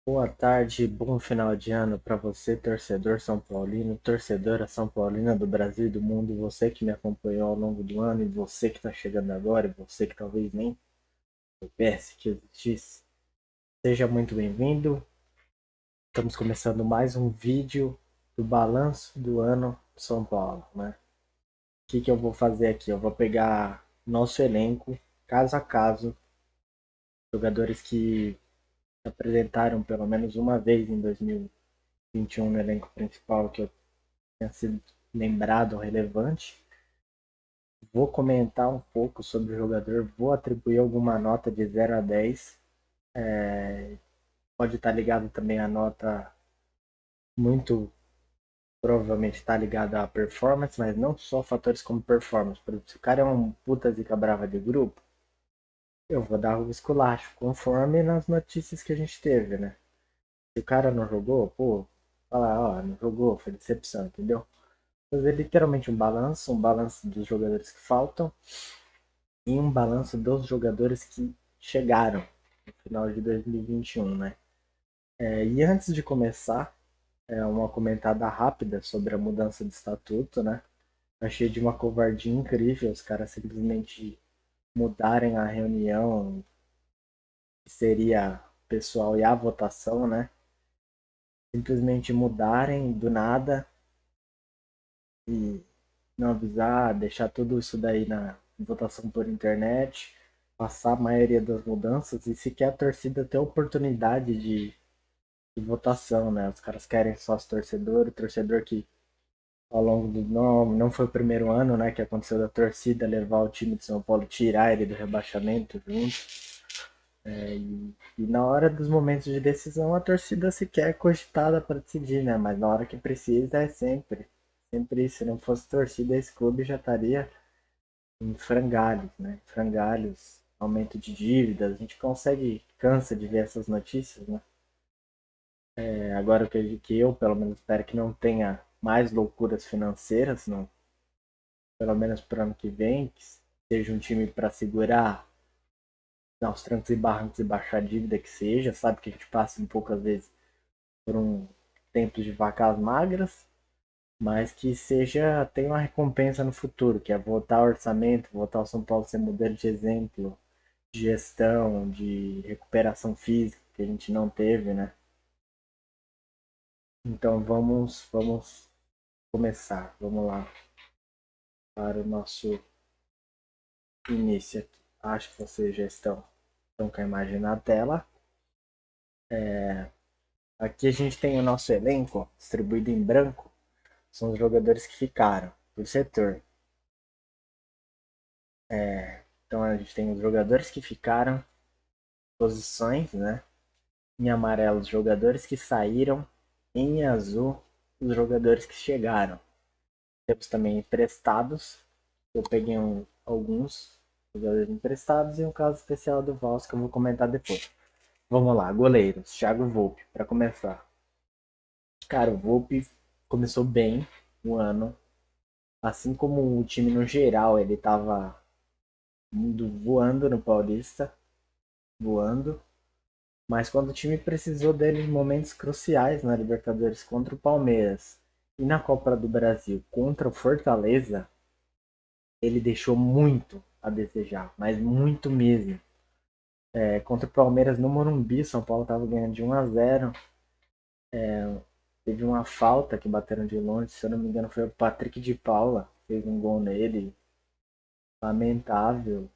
Boa tarde, bom final de ano para você, torcedor São Paulino, torcedora São Paulina do Brasil e do mundo, você que me acompanhou ao longo do ano e você que está chegando agora, e você que talvez nem soubesse que existisse. Seja muito bem-vindo. Estamos começando mais um vídeo do balanço do ano São Paulo, né? O que eu vou fazer aqui? Eu vou pegar nosso elenco, caso a caso, jogadores que se apresentaram pelo menos uma vez em 2021 no elenco principal que eu tenha sido lembrado ou relevante. Vou comentar um pouco sobre o jogador, vou atribuir alguma nota de 0 a 10. Pode estar ligado também a nota, muito provavelmente está ligada à performance, mas não só fatores como performance. Por exemplo, se o cara é um puta zica brava de grupo, eu vou dar o esculacho, conforme nas notícias que a gente teve, né? Se o cara não jogou, pô, fala, ó, não jogou, foi decepção, entendeu? Fazer literalmente um balanço dos jogadores que faltam e um balanço dos jogadores que chegaram no final de 2021, né? E antes de começar, uma comentada rápida sobre a mudança de estatuto, né? Achei de uma covardia incrível os caras simplesmente mudarem a reunião, que seria pessoal e a votação, né? Simplesmente mudarem do nada e não avisar, deixar tudo isso daí na votação por internet, passar a maioria das mudanças e sequer a torcida ter oportunidade de votação, né? Os caras querem sócio torcedor, o torcedor que ao longo do não foi o primeiro ano, né, que aconteceu da torcida levar o time de São Paulo, tirar ele do rebaixamento junto. E na hora dos momentos de decisão a torcida sequer é cogitada para decidir, né? Mas na hora que precisa é sempre isso. Se não fosse torcida, esse clube já estaria em frangalhos, né? Frangalhos, aumento de dívidas. A gente cansa de ver essas notícias, né? Agora que eu, pelo menos, espero que não tenha mais loucuras financeiras, não, pelo menos para o ano que vem, que seja um time para segurar aos trancos e barrancos e baixar a dívida que seja, sabe que a gente passa um pouco às vezes por um tempo de vacas magras, mas que seja tenha uma recompensa no futuro, que é voltar ao orçamento, voltar ao São Paulo ser modelo de exemplo, de gestão, de recuperação física que a gente não teve, né? Então vamos começar. Vamos lá para o nosso início aqui. Acho que vocês já estão com a imagem na tela. Aqui a gente tem o nosso elenco distribuído em branco. São os jogadores que ficaram do setor. Então a gente tem os jogadores que ficaram, posições, né? Em amarelo, os jogadores que saíram. Em azul, os jogadores que chegaram. Temos também emprestados. Eu peguei alguns jogadores emprestados e um caso especial do Vals que eu vou comentar depois. Vamos lá, goleiros. Thiago Volpe, para começar. Cara, o Volpe começou bem o ano. Assim como o time no geral, ele tava voando no Paulista, voando. Mas quando o time precisou dele em momentos cruciais na Libertadores contra o Palmeiras e na Copa do Brasil contra o Fortaleza, ele deixou muito a desejar, mas muito mesmo. Contra o Palmeiras no Morumbi, São Paulo estava ganhando de 1 a 0. Teve uma falta que bateram de longe, se eu não me engano foi o Patrick de Paula, fez um gol nele, lamentável.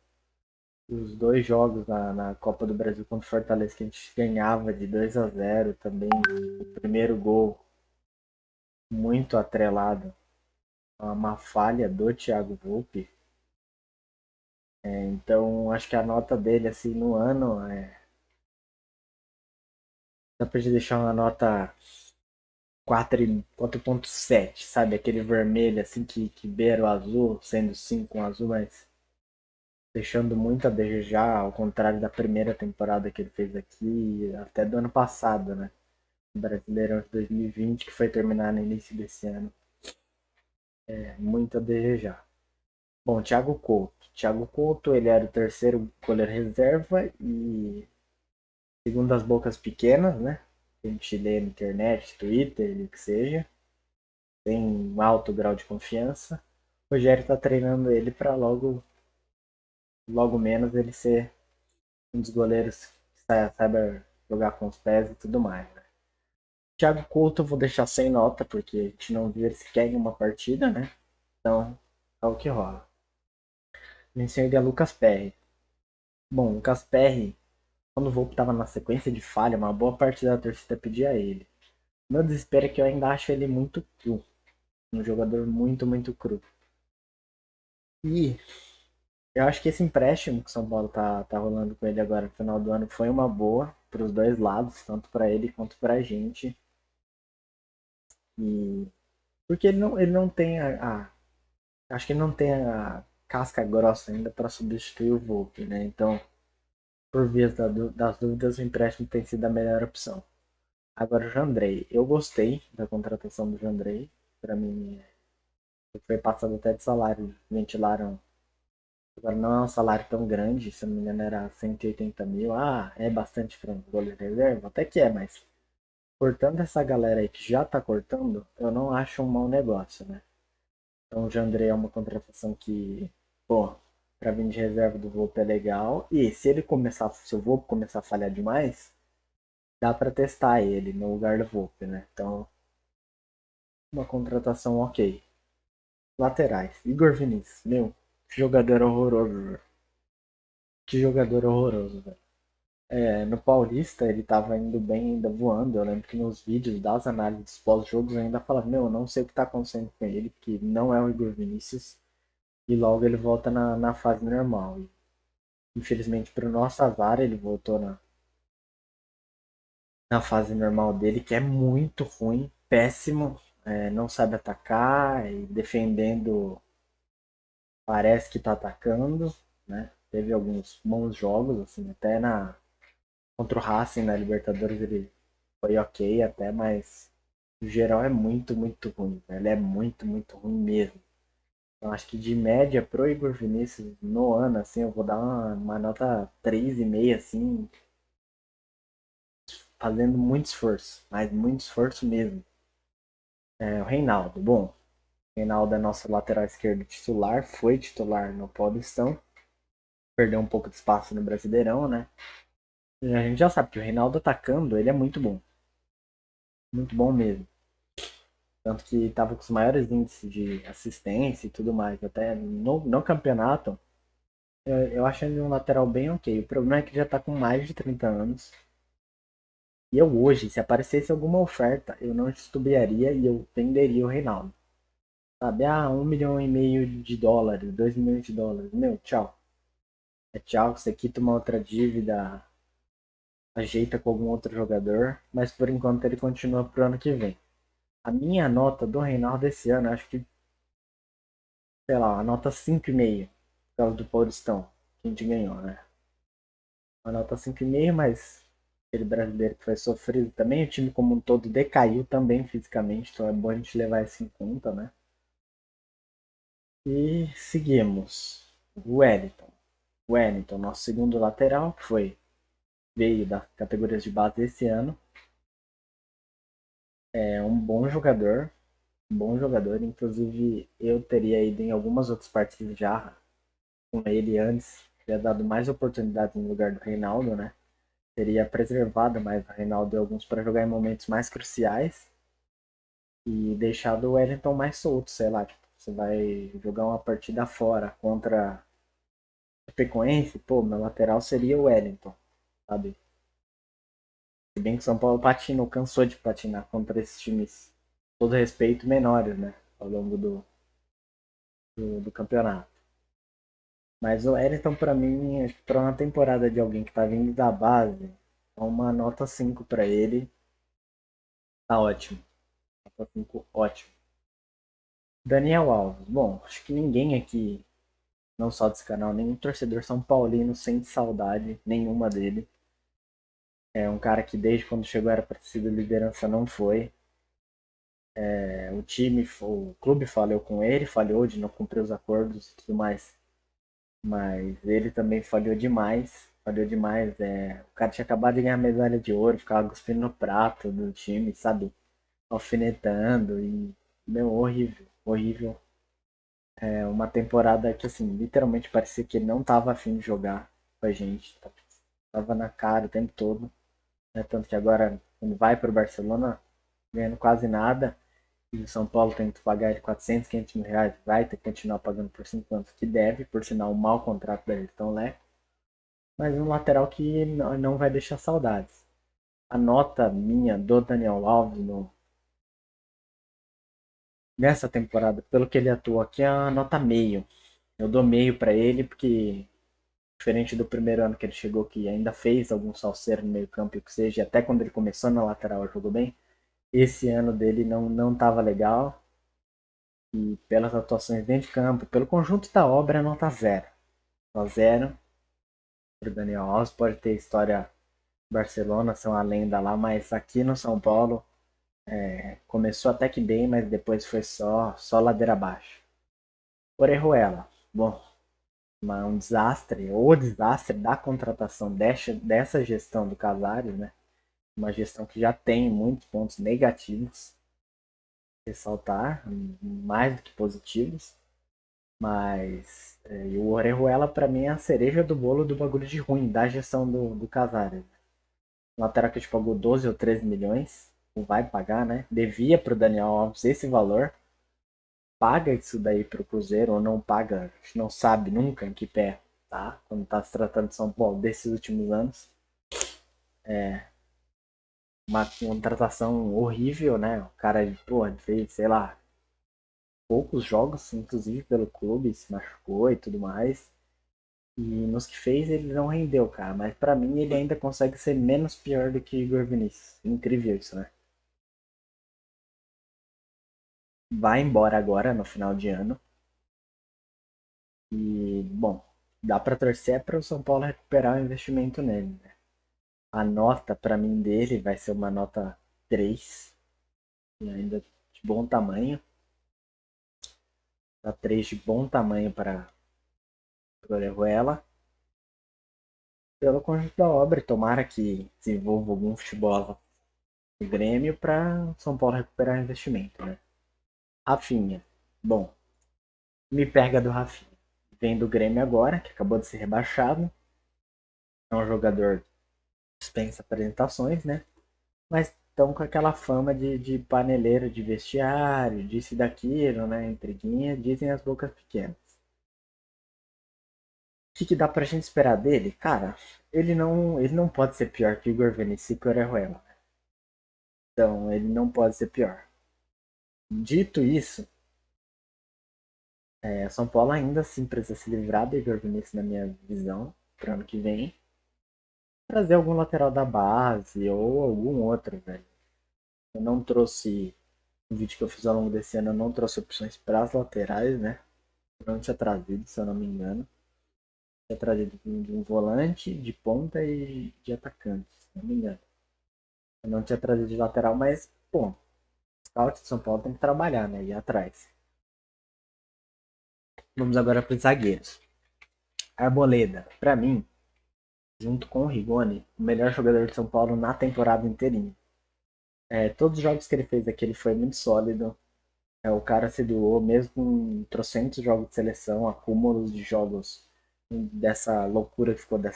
Os dois jogos na Copa do Brasil contra o Fortaleza que a gente ganhava de 2 a 0 também. O primeiro gol muito atrelado a uma falha do Thiago Volpe. Então acho que a nota dele assim no ano dá pra gente deixar uma nota 4,7, sabe? Aquele vermelho assim que beira o azul, sendo 5 um azul, mas deixando muito a desejar, ao contrário da primeira temporada que ele fez aqui, até do ano passado, né? Brasileirão de 2020, que foi terminar no início desse ano. Muito a desejar. Bom, Thiago Couto. Thiago Couto, ele era o terceiro goleiro reserva e, segundo as bocas pequenas, né? tem chileno, internet, Twitter, o que seja, tem um alto grau de confiança. O Rogério tá treinando ele para logo menos ele ser um dos goleiros que saiba jogar com os pés e tudo mais, né? Thiago Couto eu vou deixar sem nota, porque a gente não viu ele sequer em uma partida, né? Então, é o que rola. Menção de Lucas Perry. Bom, Lucas Perry, quando o Volpe tava na sequência de falha, uma boa parte da torcida pedia ele. Meu desespero é que eu ainda acho ele muito cru. Um jogador muito, muito cru. E eu acho que esse empréstimo que o São Paulo tá rolando com ele agora no final do ano foi uma boa para os dois lados, tanto para ele quanto para a gente. E porque ele não tem acho que ele não tem a casca grossa ainda para substituir o Volpe, né? Então, por via das dúvidas, o empréstimo tem sido a melhor opção. Agora o Jandrei, eu gostei da contratação do Jandrei. Para mim, foi passado até de salário, ventilaram. Agora não é um salário tão grande, se não me engano era 180 mil. Ah, é bastante para um goleiro reserva? Até que é, mas cortando essa galera aí que já tá cortando, eu não acho um mau negócio, né? Então o Jandrei é uma contratação que, pô, pra vir de reserva do Volpe é legal. E se o Volpe começar a falhar demais, dá pra testar ele no lugar do Volpe, né? Então, uma contratação ok. Laterais. Igor Vinícius, meu, que jogador horroroso, velho. Que jogador horroroso, velho. No Paulista ele tava indo bem, ainda voando. Eu lembro que nos vídeos das análises pós-jogos eu ainda falava, meu, eu não sei o que tá acontecendo com ele, que não é o Igor Vinícius. E logo ele volta na fase normal. E, infelizmente, para o nosso azar, ele voltou na fase normal dele, que é muito ruim, péssimo. Não sabe atacar e defendendo parece que tá atacando, né? Teve alguns bons jogos, assim, até contra o Racing na Libertadores ele foi ok até, mas no geral é muito, muito ruim. Ele é muito, muito ruim mesmo. Então acho que de média pro Igor Vinícius no ano, assim, eu vou dar uma nota 3,5, assim, fazendo muito esforço, mas muito esforço mesmo. O Reinaldo, bom, o Reinaldo é nosso lateral esquerdo titular, foi titular no Paulistão, perdeu um pouco de espaço no Brasileirão, né? E a gente já sabe que o Reinaldo atacando, ele é muito bom mesmo. Tanto que estava com os maiores índices de assistência e tudo mais. Até no campeonato, eu acho ele um lateral bem ok. O problema é que já está com mais de 30 anos. E eu hoje, se aparecesse alguma oferta, eu não titubearia e eu venderia o Reinaldo. Sabe, 1,5 milhão de dólares, 2 milhões de dólares. Meu, tchau. É tchau, você quita uma outra dívida, ajeita com algum outro jogador, mas por enquanto ele continua pro ano que vem. A minha nota do Reinaldo esse ano, acho que, sei lá, a nota 5,5, por causa do Paulistão, que a gente ganhou, né? Uma nota 5,5, mas aquele brasileiro que foi sofrido também, o time como um todo decaiu também fisicamente, então é bom a gente levar isso em conta, né? E seguimos. O Wellington. O Wellington, nosso segundo lateral, que veio das categorias de base esse ano. É um bom jogador. Um bom jogador. Inclusive, eu teria ido em algumas outras partidas já com ele antes. Teria dado mais oportunidades no lugar do Reinaldo, né? Teria preservado mais o Reinaldo e alguns para jogar em momentos mais cruciais. E deixado o Wellington mais solto, sei lá. Tipo, você vai jogar uma partida fora contra Chapecoense, pô, meu lateral seria o Wellington, sabe? Se bem que o São Paulo patinou, cansou de patinar contra esses times, todo respeito, menores, né? Ao longo do campeonato. Mas o Wellington, pra mim, acho que pra uma temporada de alguém que tá vindo da base, é uma nota 5 pra ele, tá ótimo. Nota 5, ótimo. Daniel Alves, bom, acho que ninguém aqui, não só desse canal, nenhum torcedor São Paulino sente saudade nenhuma dele. É um cara que desde quando chegou era para ser liderança, não foi. O clube falhou com ele, falhou de não cumprir os acordos e tudo mais. Mas ele também falhou demais. falhou demais. O cara tinha acabado de ganhar medalha de ouro, ficava cuspindo no prato do time, sabe? Alfinetando e, meu, horrível, horrível. Uma temporada que, assim, literalmente parecia que ele não tava afim de jogar com a gente. Tava na cara o tempo todo. Né? Tanto que agora, quando vai pro Barcelona, ganhando quase nada, e o São Paulo tem que pagar ele 400, 500 mil reais, vai ter que continuar pagando por 5 anos, que deve, por sinal, um mau contrato da gestão Lé, mas um lateral que não vai deixar saudades. A nota minha do Daniel Alves nessa temporada, pelo que ele atuou aqui, é a nota meio. Eu dou meio para ele, porque diferente do primeiro ano que ele chegou, que ainda fez algum salseiro no meio campo, e o que seja, e até quando ele começou na lateral jogou bem, esse ano dele não tava legal, e pelas atuações dentro de campo, pelo conjunto da obra, a nota zero. Nota zero para o Daniel Alves, pode ter história Barcelona, são a lenda lá, mas aqui no São Paulo começou até que bem, mas depois foi só ladeira abaixo. Orejuela, bom, um desastre, ou desastre da contratação dessa gestão do Casares, né? Uma gestão que já tem muitos pontos negativos, ressaltar, mais do que positivos, mas o Orejuela para mim é a cereja do bolo do bagulho de ruim, da gestão do Casares. O lateral que a gente pagou 12 ou 13 milhões, não vai pagar, né? Devia pro Daniel Alves esse valor, paga isso daí pro Cruzeiro ou não paga, a gente não sabe nunca em que pé, tá? Quando tá se tratando de São Paulo desses últimos anos. Uma contratação horrível, né? O cara, pô, fez, sei lá, poucos jogos, inclusive pelo clube, se machucou e tudo mais. E nos que fez ele não rendeu, cara. Mas pra mim ele ainda consegue ser menos pior do que Igor Vinícius. Incrível isso, né? Vai embora agora no final de ano. E, bom, dá pra torcer para o São Paulo recuperar o investimento nele, né? A nota pra mim dele vai ser uma nota 3 e ainda de bom tamanho. Tá 3 de bom tamanho para o Orejuela. Pelo conjunto da obra, tomara que desenvolva algum futebol no Grêmio para São Paulo recuperar o investimento, né? Rafinha. Bom, me pega do Rafinha. Vem do Grêmio agora, que acabou de ser rebaixado. É um jogador que dispensa apresentações, né? Mas estão com aquela fama de paneleiro de vestiário, disso e daquilo, né? Intriguinha, dizem as bocas pequenas. O que dá pra gente esperar dele? Cara, ele não pode ser pior que o Igor Vinícius e o Orejuela. Então, ele não pode ser pior. Dito isso, São Paulo ainda assim precisa se livrar do Igor Vinícius, na minha visão, para ano que vem. Trazer algum lateral da base ou algum outro, velho. Eu não trouxe, no vídeo que eu fiz ao longo desse ano, eu não trouxe opções para as laterais, né? Eu não tinha trazido, se eu não me engano. Tinha trazido de um volante, de ponta e de atacante, se não me engano. Eu não tinha trazido de lateral, mas, pô, o scout de São Paulo tem que trabalhar, né? Ir atrás. Vamos agora para os zagueiros. Arboleda, para mim, junto com o Rigoni, o melhor jogador de São Paulo na temporada inteirinha. Todos os jogos que ele fez aqui, ele foi muito sólido. O cara se doou, mesmo com trocentos jogos de seleção, acúmulos de jogos dessa loucura que ficou da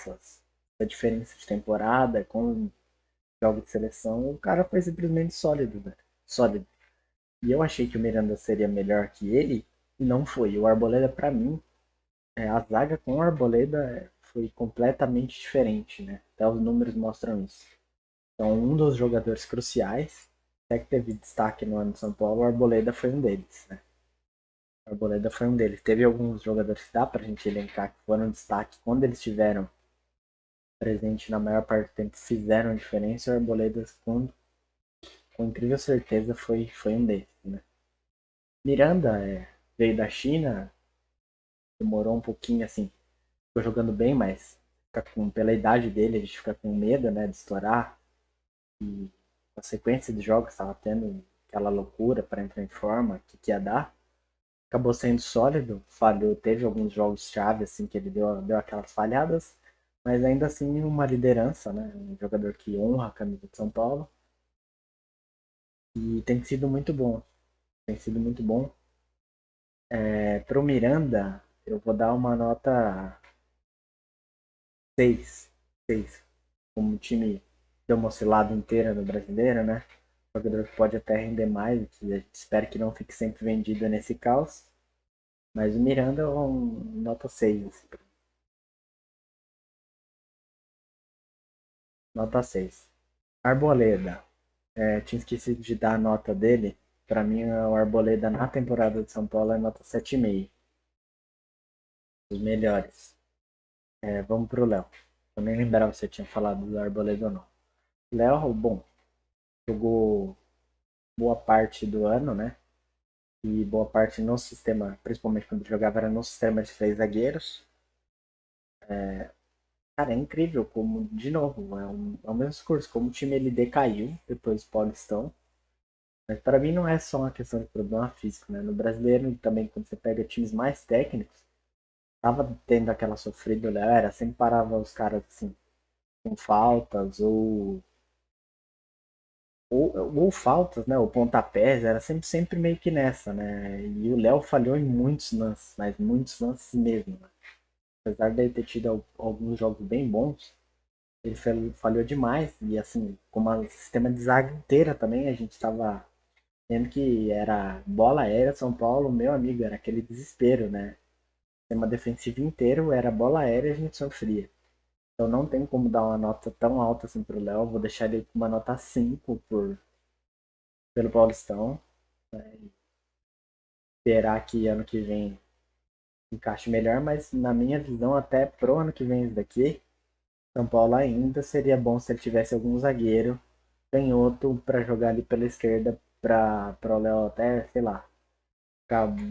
diferença de temporada, com jogos de seleção, o cara foi simplesmente sólido, velho. Sólido. E eu achei que o Miranda seria melhor que ele, e não foi. O Arboleda, pra mim, a zaga com o Arboleda foi completamente diferente, né? Até os números mostram isso. Então, um dos jogadores cruciais, até que teve destaque no ano de São Paulo, o Arboleda foi um deles, né? O Arboleda foi um deles. Teve alguns jogadores que dá pra gente elencar que foram destaque quando eles estiveram presentes na maior parte do tempo, fizeram diferença. O Arboleda, com incrível certeza, foi um deles, né? Miranda veio da China, demorou um pouquinho assim, ficou jogando bem, mas pela idade dele, a gente fica com medo, né, de estourar. E a sequência de jogos estava tendo aquela loucura para entrar em forma, que ia dar. Acabou sendo sólido, falhou, teve alguns jogos chave assim que ele deu aquelas falhadas, Mas ainda assim uma liderança, né? Um jogador que honra a camisa de São Paulo. E tem sido muito bom. Tem sido muito bom. Pro Miranda, eu vou dar uma nota 6. 6. Como o time deu uma oscilada inteira no brasileiro, né? Jogador que pode até render mais, que a gente espera que não fique sempre vendido nesse caos. Mas o Miranda é um nota 6. Assim. Nota 6. Arboleda. Tinha esquecido de dar a nota dele. Pra mim, o Arboleda na temporada de São Paulo é nota 7,5. Os melhores. Vamos pro Léo. Eu nem lembrava se eu tinha falado do Arboleda ou não. Léo, bom, jogou boa parte do ano, né? E boa parte no sistema, principalmente quando jogava, era no sistema de três zagueiros. Cara, é incrível como, de novo, é o mesmo discurso, como o time ele decaiu depois do Paulistão. Mas para mim não é só uma questão de problema físico, né? No brasileiro também, quando você pega times mais técnicos, tava tendo aquela sofrida, né? Era sempre parava os caras assim, com faltas ou faltas, né? Ou pontapés, era sempre meio que nessa, né? E o Léo falhou em muitos lances, mas muitos lances mesmo, né? Apesar de ele ter tido alguns jogos bem bons, ele falhou demais. E assim, como o sistema de zaga inteira também, a gente estava vendo que era bola aérea São Paulo, meu amigo, era aquele desespero, né? O sistema defensivo inteiro era bola aérea e a gente sofria. Então não tem como dar uma nota tão alta assim pro Léo. Vou deixar ele com uma nota 5 pelo Paulistão. Né? Esperar que ano que vem encaixe melhor, mas na minha visão, até pro ano que vem isso daqui, São Paulo ainda seria bom se ele tivesse algum zagueiro canhoto para jogar ali pela esquerda para o Léo até, sei lá,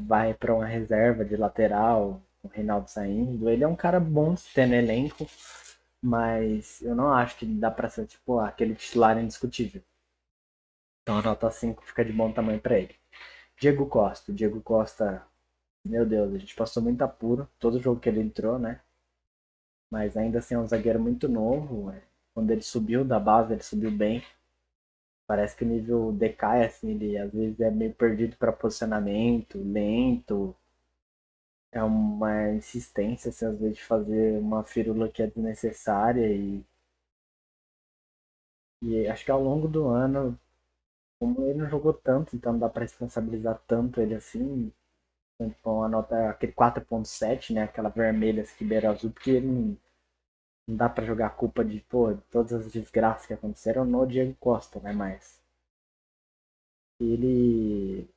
vai para uma reserva de lateral, o Reinaldo saindo. Ele é um cara bom de ter no elenco, mas eu não acho que dá para ser tipo aquele titular indiscutível. Então a nota 5 fica de bom tamanho para ele. Diego Costa. Diego Costa, meu Deus, a gente passou muito apuro todo jogo que ele entrou, né? Mas ainda assim é um zagueiro muito novo. Quando ele subiu da base, ele subiu bem. Parece que o nível decai, assim, ele às vezes é meio perdido para posicionamento, lento. É uma insistência, assim, às vezes, de fazer uma firula que é desnecessária. E acho que ao longo do ano, como ele não jogou tanto, então não dá para responsabilizar tanto ele assim. Então a nota, aquele 4,7, né? Aquela vermelha que beira azul, porque ele não dá para jogar a culpa de, pô, todas as desgraças que aconteceram no Diego Costa, né? Mas ele,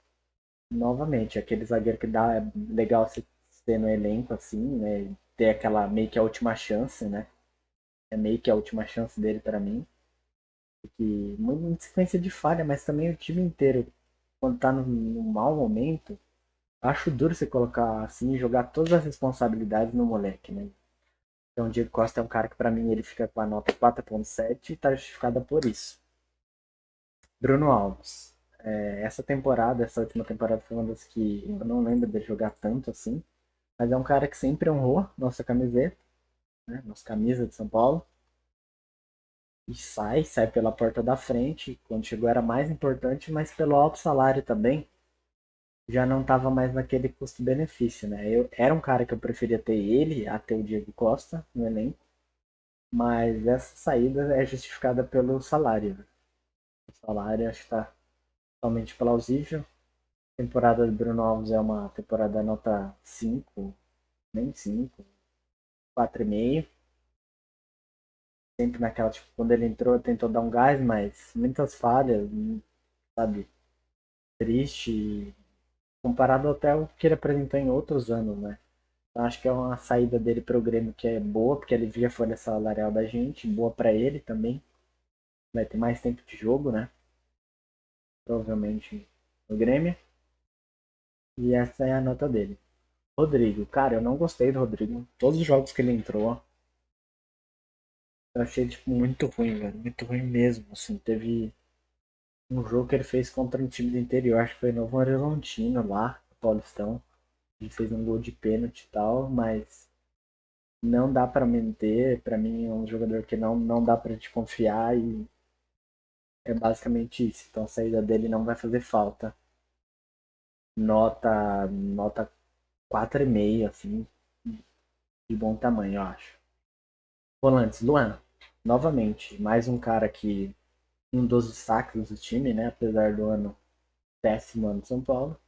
novamente, aquele zagueiro que dá, é legal se ter no elenco, assim, né? Ter aquela meio que a última chance, né? É meio que a última chance dele para mim. Porque muita sequência de falha, mas também o time inteiro, quando tá num mau momento, acho duro você colocar assim e jogar todas as responsabilidades no moleque, né? Então o Diego Costa é um cara que pra mim ele fica com a nota 4,7 e tá justificada por isso. Bruno Alves. Essa temporada, essa última temporada foi uma das que eu não lembro de jogar tanto assim. Mas é um cara que sempre honrou nossa camiseta, né? Nossa camisa de São Paulo. E sai pela porta da frente. Quando chegou era mais importante, mas pelo alto salário também. Já não estava mais naquele custo-benefício, né? Era um cara que eu preferia ter ele a ter o Diego Costa no elenco. Mas essa saída é justificada pelo salário. Né? O salário acho que está totalmente plausível. A temporada do Bruno Alves é uma temporada nota 5, nem 5, 4,5. Sempre naquela, tipo, quando ele entrou, tentou dar um gás, mas muitas falhas, sabe? Triste, comparado até ao que ele apresentou em outros anos, né? Então acho que é uma saída dele pro Grêmio que é boa, porque alivia a folha salarial da gente, boa para ele também. Vai ter mais tempo de jogo, né? Provavelmente no Grêmio. E essa é a nota dele. Rodrigo, cara, eu não gostei do Rodrigo. Todos os jogos que ele entrou, eu achei tipo muito ruim, velho. Muito ruim mesmo. Assim, teve um jogo que ele fez contra um time do interior, acho que foi Novo Horizontino lá, Paulistão. Ele fez um gol de pênalti e tal, mas não dá pra manter. Pra mim é um jogador que não dá pra te confiar e é basicamente isso. Então a saída dele não vai fazer falta. Nota 4,5, assim, de bom tamanho, eu acho. Volantes, Luan, novamente, mais um cara que um dos destaques do time, né? Apesar do ano péssimo ano de São Paulo.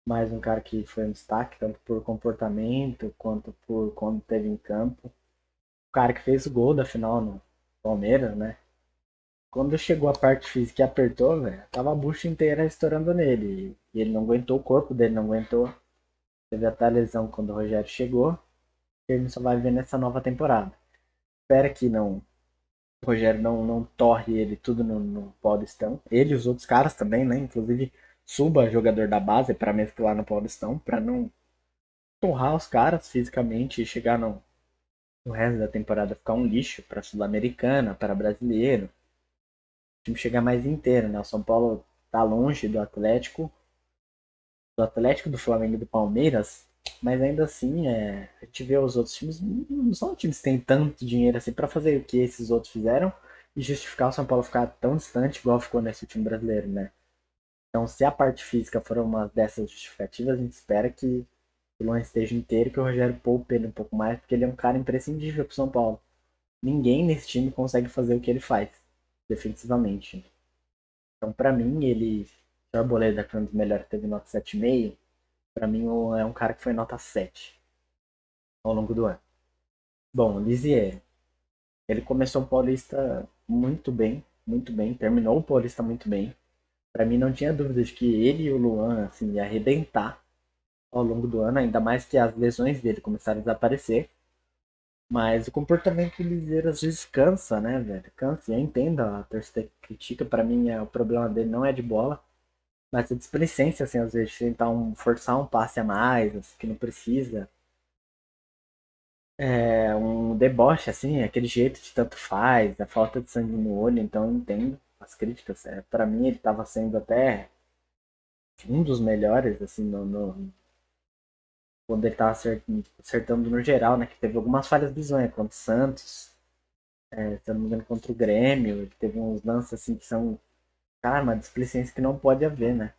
Mais um cara que foi um destaque, tanto por comportamento quanto por quando teve em campo. O cara que fez o gol da final no Palmeiras, né? Quando chegou a parte física e apertou, velho, tava a bucha inteira estourando nele. E ele não aguentou, o corpo dele não aguentou. Teve até a lesão quando o Rogério chegou. E ele só vai ver nessa nova temporada. Espera que não, o Rogério não torre ele tudo no Paulistão. Ele e os outros caras também, né? Inclusive, suba jogador da base para mesclar no Paulistão, para não torrar os caras fisicamente e chegar no resto da temporada ficar um lixo para Sul-Americana, para brasileiro. O time chegar mais inteiro, né? O São Paulo tá longe do Flamengo e do Palmeiras, mas ainda assim, a gente vê os outros times, não são times que têm tanto dinheiro assim para fazer o que esses outros fizeram e justificar o São Paulo ficar tão distante igual ficou nesse time brasileiro, né? Então, se a parte física for uma dessas justificativas, a gente espera que o Luan esteja inteiro, que o Rogério poupe ele um pouco mais, porque ele é um cara imprescindível pro São Paulo. Ninguém nesse time consegue fazer o que ele faz, defensivamente. Então, pra mim, ele, o Arboleda, que foi um dos melhores, teve nota 7,5. Pra mim, é um cara que foi nota 7 ao longo do ano. Bom, o Lisier, ele começou o Paulista muito bem, terminou o Paulista muito bem. Pra mim, não tinha dúvida de que ele e o Luan, assim, ia arrebentar ao longo do ano, ainda mais que as lesões dele começaram a desaparecer. Mas o comportamento do Liseiro às vezes cansa, né, velho? Cansa. Eu entendo, a torcida critica. Pra mim, o problema dele não é de bola, mas a displicência, assim, às vezes, tentar forçar um passe a mais, assim, que não precisa. É um deboche, assim, aquele jeito de tanto faz, a falta de sangue no olho, então eu entendo as críticas. Pra mim, ele tava sendo até um dos melhores, assim, quando ele tava acertando no geral, né? Que teve algumas falhas bizonhas contra o Santos, se eu não me engano, contra o Grêmio. Ele teve uns lances, assim, que são, cara, uma displicência que não pode haver, né?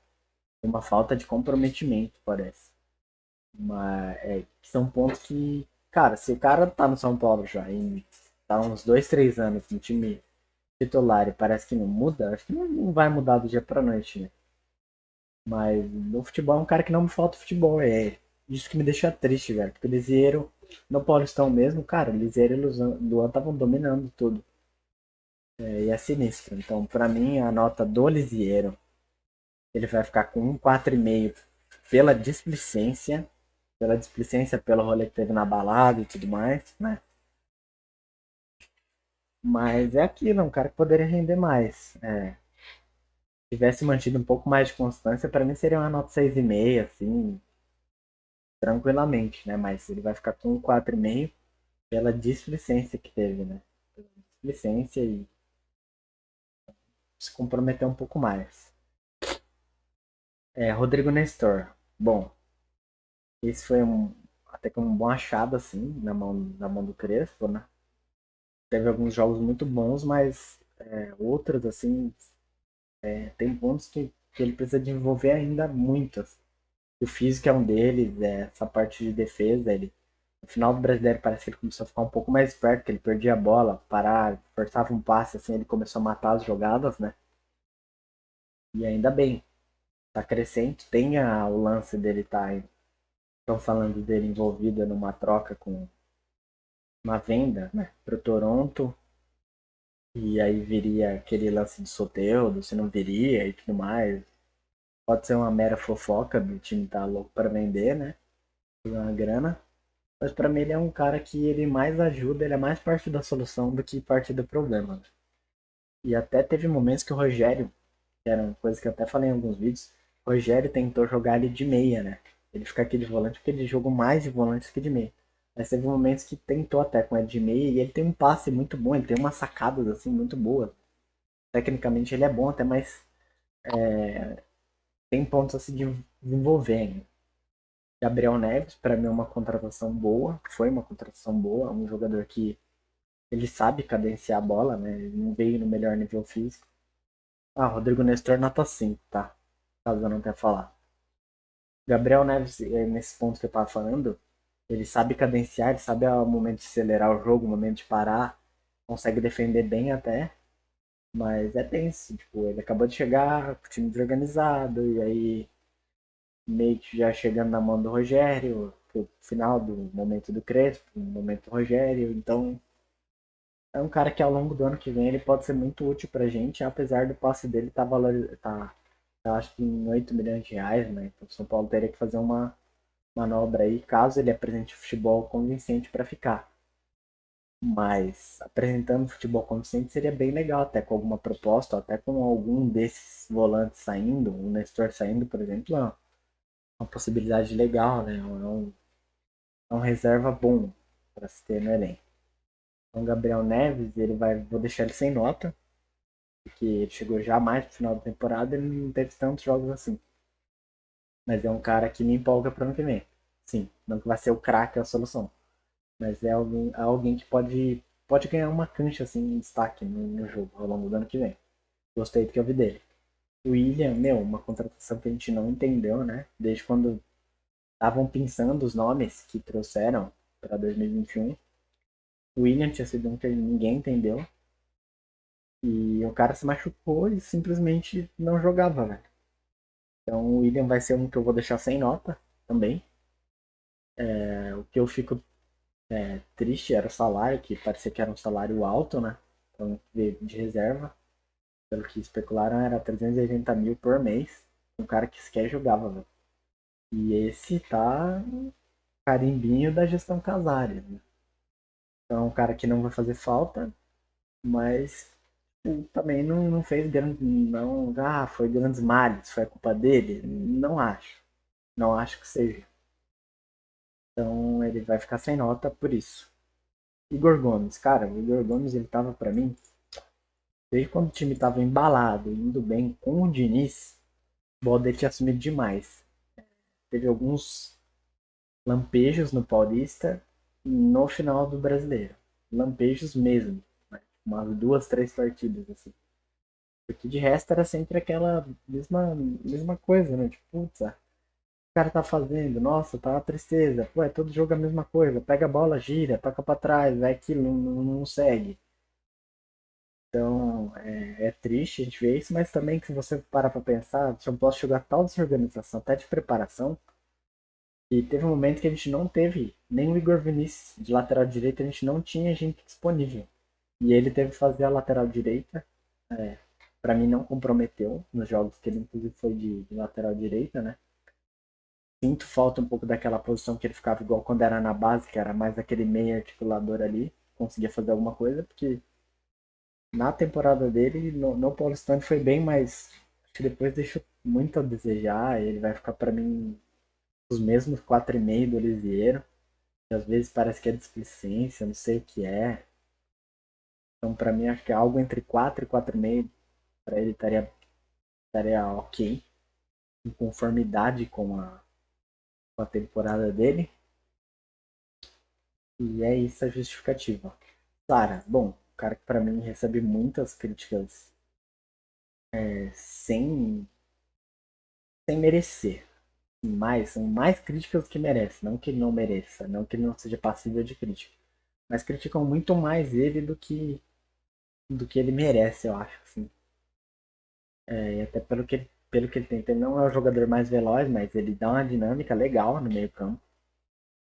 Uma falta de comprometimento, parece. Que são pontos que, cara, se o cara tá no São Paulo já e tá uns 2, 3 anos no time titular e parece que não muda, acho que não vai mudar do dia pra noite, né? Mas no futebol é um cara que não me falta futebol, é isso que me deixa triste, velho. Porque o Lisieiro, no Paulistão mesmo, cara, o Lisieiro e o Luan estavam dominando tudo. E é sinistro. Então, pra mim, a nota do Lisieiro, ele vai ficar com um 4,5 pela displicência, pelo rolê que teve na balada e tudo mais, né? Mas é aquilo, é um cara que poderia render mais. Se tivesse mantido um pouco mais de constância, pra mim seria uma nota 6,5, assim, tranquilamente, né? Mas ele vai ficar com um 4,5 pela displicência que teve, né? Pela displicência e se comprometer um pouco mais. Rodrigo Nestor. Bom, esse foi até que um bom achado, assim, na mão do Crespo, né? Teve alguns jogos muito bons, mas outros, assim, tem pontos que ele precisa desenvolver ainda muito. Assim. O físico é um deles, essa parte de defesa, ele no final do brasileiro parece que ele começou a ficar um pouco mais esperto, que ele perdia a bola, parar, forçava um passe, assim, ele começou a matar as jogadas, né? E ainda bem, tá crescendo, tem o lance dele tá, estão falando dele envolvido numa troca com uma venda, né, pro Toronto, e aí viria aquele lance de Soteldo, se não viria e tudo mais. Pode ser uma mera fofoca do time tá louco para vender, né? Por uma grana. Mas pra mim ele é um cara que ele mais ajuda, ele é mais parte da solução do que parte do problema. Né? E até teve momentos que o Rogério, que era uma coisa que eu até falei em alguns vídeos, o Rogério tentou jogar ele de meia, né? Ele fica aqui de volante porque ele jogou mais de volante que de meia. Mas teve momentos que tentou até com ele de meia e ele tem um passe muito bom, ele tem umas sacadas assim muito boas. Tecnicamente ele é bom até, mas tem pontos a se desenvolver ainda. Gabriel Neves, para mim, é uma contratação boa. Foi uma contratação boa. Um jogador que ele sabe cadenciar a bola, né? Ele não veio no melhor nível físico. Ah, Rodrigo Nestor nota 5, tá? Caso eu não tenha falado. Gabriel Neves, nesse ponto que eu tava falando, ele sabe cadenciar, ele sabe o momento de acelerar o jogo, o momento de parar, consegue defender bem até, mas é tenso, tipo, ele acabou de chegar com o time desorganizado, e aí meio que já chegando na mão do Rogério, pro final do momento do Crespo, no momento do Rogério, então é um cara que ao longo do ano que vem ele pode ser muito útil pra gente, apesar do passe dele estar tá, eu acho que em 8 milhões de reais, né? Então o São Paulo teria que fazer uma manobra aí, caso ele apresente futebol convincente para ficar. Mas apresentando futebol convincente seria bem legal, até com alguma proposta, até com algum desses volantes saindo, o Nestor saindo, por exemplo, é uma possibilidade legal, né? É um reserva bom para se ter no elenco. Então, Gabriel Neves, ele vai, vou deixar ele sem nota, porque ele chegou já mais no final da temporada, ele não teve tantos jogos assim. Mas é um cara que me empolga para o ano que vem. Sim, não que vai ser o craque a solução, mas é alguém que pode ganhar uma cancha assim, em destaque no jogo ao longo do ano que vem. Gostei do que eu vi dele. O William, meu, uma contratação que a gente não entendeu, né? Desde quando estavam pensando os nomes que trouxeram para 2021. O William tinha sido um que ninguém entendeu. E o cara se machucou e simplesmente não jogava, velho. Então o William vai ser um que eu vou deixar sem nota também. O que eu fico triste era o salário, que parecia que era um salário alto, né? Então, de reserva. Pelo que especularam, era 380 mil por mês. Um cara que sequer jogava, velho. E esse tá carimbinho da gestão Casares, né? Então, é um cara que não vai fazer falta, mas também não fez grande. Não, foi grandes males, foi a culpa dele? Não acho. Não acho que seja. Então, ele vai ficar sem nota por isso. Igor Gomes, cara, o Igor Gomes ele tava pra mim, desde quando o time tava embalado, indo bem com o Diniz, o futebol dele tinha assumido demais. Teve alguns lampejos no Paulista no final do Brasileiro. Lampejos mesmo. Né? Umas duas, três partidas, assim. Porque de resto era sempre aquela mesma coisa, né? Tipo, putz, o cara tá fazendo, nossa, tá uma tristeza. Pô, é todo jogo a mesma coisa. Pega a bola, gira, toca pra trás, vai aquilo, não segue. Então, é triste a gente ver isso, mas também que se você parar pra pensar, o São Paulo chegou a tal desorganização, até de preparação, e teve um momento que a gente não teve nem o Igor Vinícius de lateral direito, a gente não tinha gente disponível. E ele teve que fazer a lateral direita. É, para mim não comprometeu nos jogos que ele inclusive foi de lateral direita, né? Sinto falta um pouco daquela posição que ele ficava igual quando era na base, que era mais aquele meio articulador ali, conseguia fazer alguma coisa, porque na temporada dele, no Paulistano foi bem, mas acho que depois deixou muito a desejar. Ele vai ficar para mim os mesmos 4,5 do Lisieiro. Às vezes parece que é displicência, não sei o que é. Então, para mim, acho que é algo entre 4 e 4,5 para ele estaria ok, em conformidade com a temporada dele. E é isso a justificativa. Sara, bom, o cara que para mim recebe muitas críticas sem, sem merecer. São mais críticas que merece, não que ele não mereça, não que ele não seja passível de crítica. Mas criticam muito mais ele do que ele merece, eu acho. Assim. E até pelo que ele tem. Ele não é o jogador mais veloz, mas ele dá uma dinâmica legal no meio campo.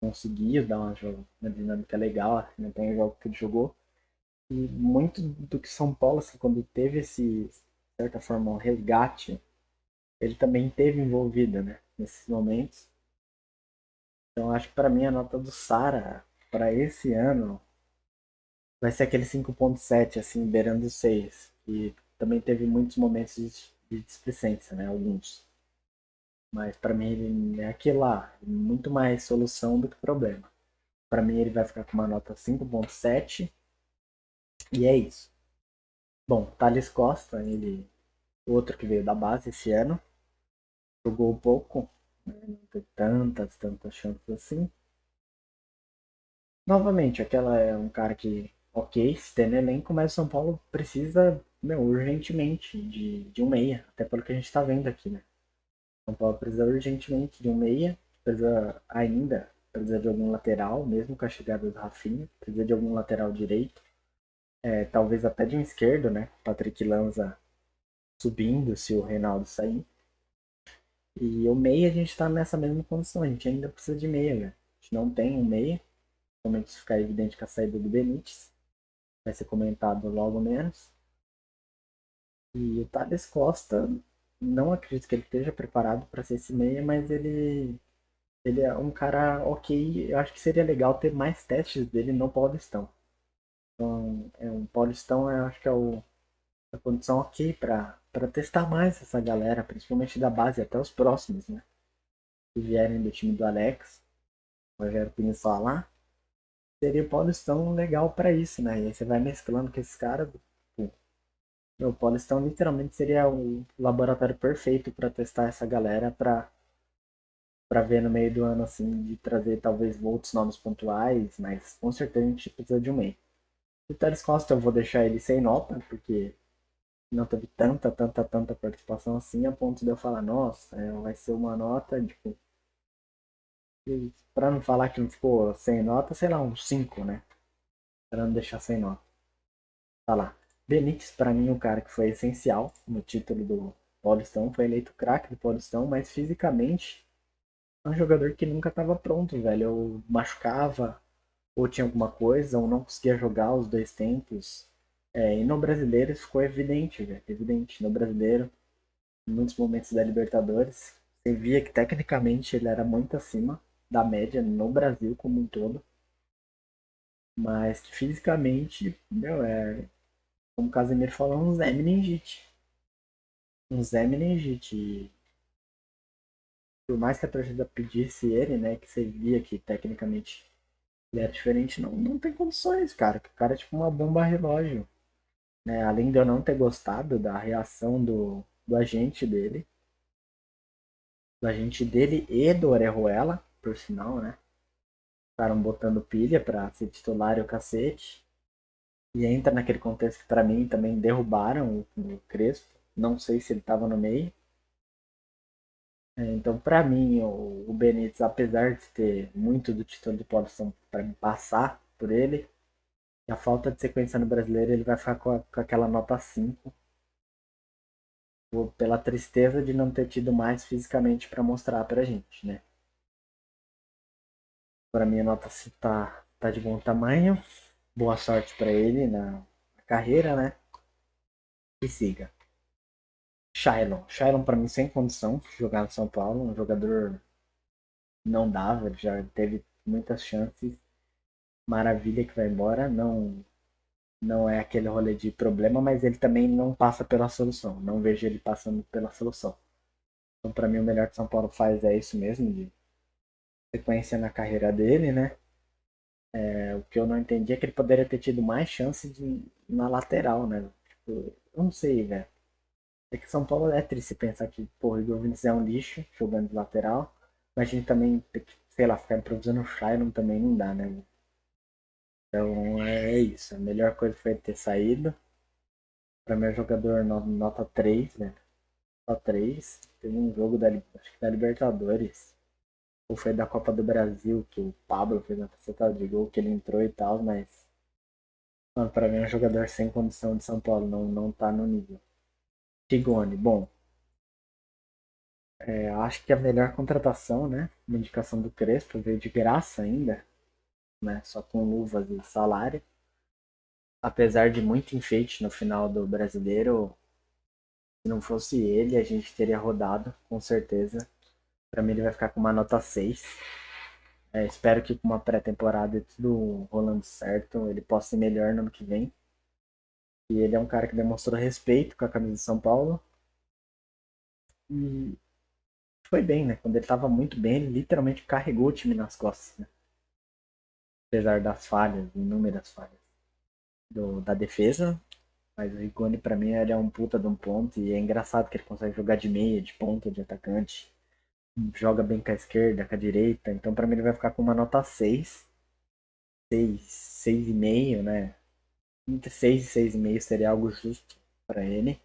Conseguiu dar uma dinâmica legal, assim, não tem jogo que ele jogou. E muito do que São Paulo, assim, quando teve esse, de certa forma, um resgate, ele também teve envolvido, né? Nesses momentos. Então acho que para mim a nota do Sara para esse ano vai ser aquele 5,7, assim, beirando os 6. E também teve muitos momentos de displicência, né? Alguns. Mas para mim ele é aquilo lá, muito mais solução do que problema. Para mim ele vai ficar com uma nota 5,7 e é isso. Bom, Thales Costa, ele outro que veio da base esse ano, jogou pouco, né? Não teve tantas chances assim. Novamente, aquela é um cara que, ok, se tem no elenco, mas o São Paulo precisa, meu, urgentemente de um meia, até pelo que a gente tá vendo aqui, né? São Paulo precisa urgentemente de um meia, precisa de algum lateral, mesmo com a chegada do Rafinha, precisa de algum lateral direito, talvez até de um esquerdo, né? Patrick Lanza subindo se o Reinaldo sair. E o meia a gente tá nessa mesma condição, a gente ainda precisa de meia, velho. A gente não tem um meia, principalmente se ficar evidente com a saída do Benítez, vai ser comentado logo menos. E o Thales Costa, não acredito que ele esteja preparado para ser esse meia, mas ele é um cara ok. Eu acho que seria legal ter mais testes dele no Paulistão. Então, um Paulistão, eu acho que é a condição ok para testar mais essa galera, principalmente da base, até os próximos, né? Que vierem do time do Alex, o Rogério Pinho falar. Seria o Paulistão legal para isso, né? E aí você vai mesclando com esses caras. O Paulistão literalmente seria o laboratório perfeito para testar essa galera para ver no meio do ano assim de trazer talvez outros nomes pontuais, mas com certeza a gente precisa de um meio. O Thales Costa eu vou deixar ele sem nota, porque não teve tanta participação assim a ponto de eu falar, nossa, vai ser uma nota, tipo, para não falar que não ficou sem nota, sei lá, um 5, né? Para não deixar sem nota. Tá lá. Benítez, para mim, o cara que foi essencial no título do Paulistão, foi eleito craque do Paulistão, mas fisicamente é um jogador que nunca estava pronto, velho. Eu machucava, ou tinha alguma coisa, ou não conseguia jogar os dois tempos. E no brasileiro isso ficou evidente, velho. Evidente. No brasileiro, em muitos momentos da Libertadores, você via que tecnicamente ele era muito acima da média no Brasil como um todo, mas que fisicamente, meu, como o Casemiro falou, um Zé Meningite. Um Zé Meningite. Por mais que a torcida pedisse ele, né, que você via que tecnicamente ele era diferente, não tem condições, cara. Que o cara é tipo uma bomba relógio. Né? Além de eu não ter gostado da reação do agente dele e do Orejuela, por sinal, né? Ficaram botando pilha pra ser titular e o cacete. E entra naquele contexto que pra mim também derrubaram o Crespo. Não sei se ele tava no meio. Então, pra mim, o Benítez, apesar de ter muito do título de Paulistão para me passar por ele, a falta de sequência no brasileiro, ele vai ficar com aquela nota 5 pela tristeza de não ter tido mais fisicamente para mostrar pra gente, né? Para mim a nota 5 tá de bom tamanho. Boa sorte para ele na carreira, né? E siga. Shailon para mim sem condição de jogar no São Paulo, um jogador não dava, ele já teve muitas chances. Maravilha que vai embora, não é aquele rolê de problema, mas ele também não passa pela solução. Não vejo ele passando pela solução. Então, para mim, o melhor que São Paulo faz é isso mesmo, de sequência na carreira dele, né? O que eu não entendi é que ele poderia ter tido mais chance na lateral, né? Tipo, eu não sei, velho. É que São Paulo é triste pensar que, pô, o Igor Vinícius é um lixo jogando de lateral, mas a gente também tem que, sei lá, ficar improvisando o Shailon também não dá, né? Então é isso. A melhor coisa foi ele ter saído. Pra mim, é jogador nota 3, né? Nota 3. Teve um jogo acho que da Libertadores. Ou foi da Copa do Brasil, que o Pablo fez uma cacetada de gol, que ele entrou e tal, mas. Mano, pra mim é um jogador sem condição de São Paulo, não tá no nível. Rigoni, bom, acho que a melhor contratação, né? Uma indicação do Crespo, veio de graça ainda, né? Só com luvas e salário. Apesar de muito enfeite no final do brasileiro, se não fosse ele, a gente teria rodado, com certeza. Pra mim ele vai ficar com uma nota 6. Espero que com uma pré-temporada e tudo rolando certo, ele possa ir melhor no ano que vem. E ele é um cara que demonstrou respeito com a camisa de São Paulo. E foi bem, né? Quando ele tava muito bem, ele literalmente carregou o time nas costas, né? Apesar das falhas, inúmeras falhas da defesa. Mas o Rigoni, pra mim, ele é um puta de um ponto. E é engraçado que ele consegue jogar de meia, de ponta, de atacante. joga bem com a esquerda, com a direita. Então, pra mim, ele vai ficar com uma nota 6, 6,5, né? Entre 6 e 6,5 seria algo justo pra ele.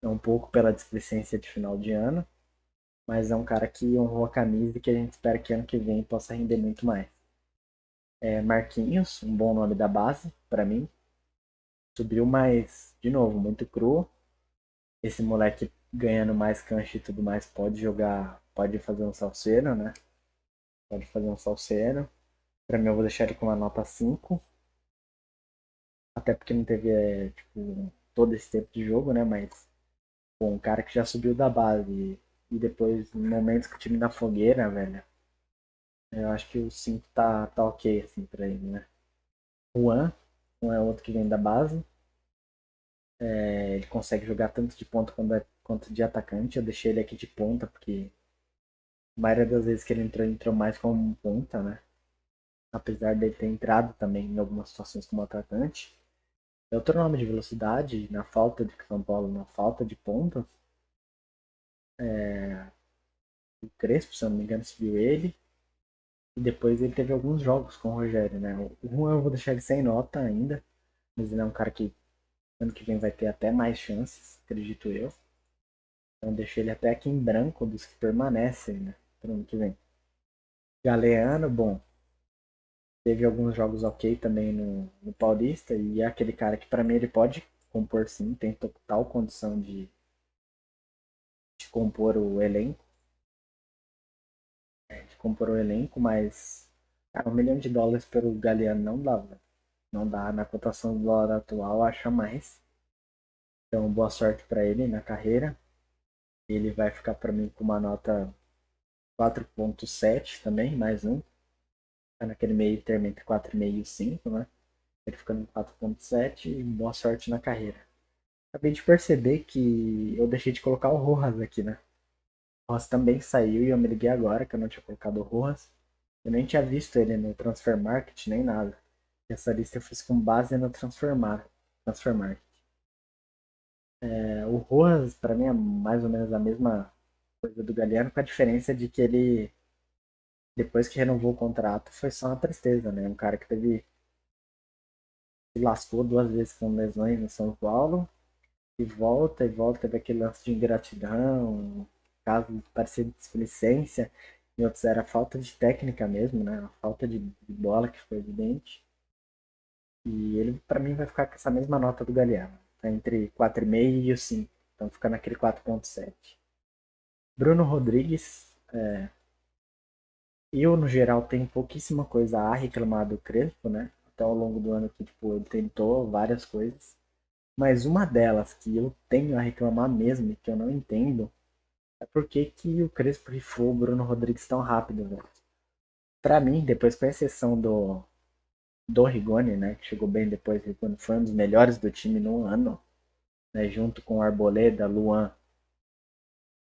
É um pouco pela displicência de final de ano, mas é um cara que honrou a camisa e que a gente espera que ano que vem possa render muito mais. Marquinhos, um bom nome da base, pra mim. Subiu, mas, de novo, muito cru. Esse moleque ganhando mais cancha e tudo mais pode jogar, pode fazer um salseiro, né? Pode fazer um salseiro. Pra mim, eu vou deixar ele com uma nota 5. Até porque não teve, tipo, todo esse tempo de jogo, né? Mas, pô, um cara que já subiu da base e depois, em momentos que o time na fogueira, velho, eu acho que o 5 tá ok, assim, pra ele, né? Juan, um é outro que vem da base. Ele consegue jogar tanto de ponta quanto de atacante. Eu deixei ele aqui de ponta, porque a maioria das vezes que ele entrou mais como um ponta, né? Apesar dele ter entrado também em algumas situações como atacante. É outro nome de velocidade, na falta de São Paulo, na falta de pontas. O Crespo, se eu não me engano, subiu ele. E depois ele teve alguns jogos com o Rogério, né? O Juan eu vou deixar ele sem nota ainda. Mas ele é um cara que ano que vem vai ter até mais chances, acredito eu. Então deixei ele até aqui em branco dos que permanecem, né? Para ano que vem. Galeano, bom, teve alguns jogos ok também no Paulista e é aquele cara que para mim ele pode compor sim, tem total condição de compor o elenco, mas cara, US$ 1 milhão pelo Galeano não dá, velho. Não dá, na cotação do dólar atual acha mais. Então boa sorte para ele na carreira. Ele vai ficar para mim com uma nota 4,7 também, mais um. Tá naquele meio termo entre 4,5 e 5, né? Ele ficando em 4,7 e boa sorte na carreira. Acabei de perceber que eu deixei de colocar o Rojas aqui, né? O Rojas também saiu e eu me liguei agora que eu não tinha colocado o Rojas. Eu nem tinha visto ele no Transfer Market nem nada. Essa lista eu fiz com base no Transfer Market. O Rojas, para mim, é mais ou menos a mesma coisa do Galhardo, com a diferença de que ele, depois que renovou o contrato, foi só uma tristeza, né? Um cara que se lascou 2 vezes com lesões no São Paulo e volta, teve aquele lance de ingratidão, caso parecia de displicência, e outros era falta de técnica mesmo, né? A falta de bola que foi evidente. E ele, para mim, vai ficar com essa mesma nota do Galhardo, tá entre 4,5 e o 5. Então fica naquele 4,7. Bruno Rodrigues, eu no geral tenho pouquíssima coisa a reclamar do Crespo, né? Até ao longo do ano que tipo, ele tentou várias coisas. Mas uma delas que eu tenho a reclamar mesmo e que eu não entendo é por que o Crespo rifou o Bruno Rodrigues tão rápido, velho. Pra mim, depois com a exceção do Rigoni, né, que chegou bem depois, Rigoni foi um dos melhores do time no ano, né, junto com Arboleda, Luan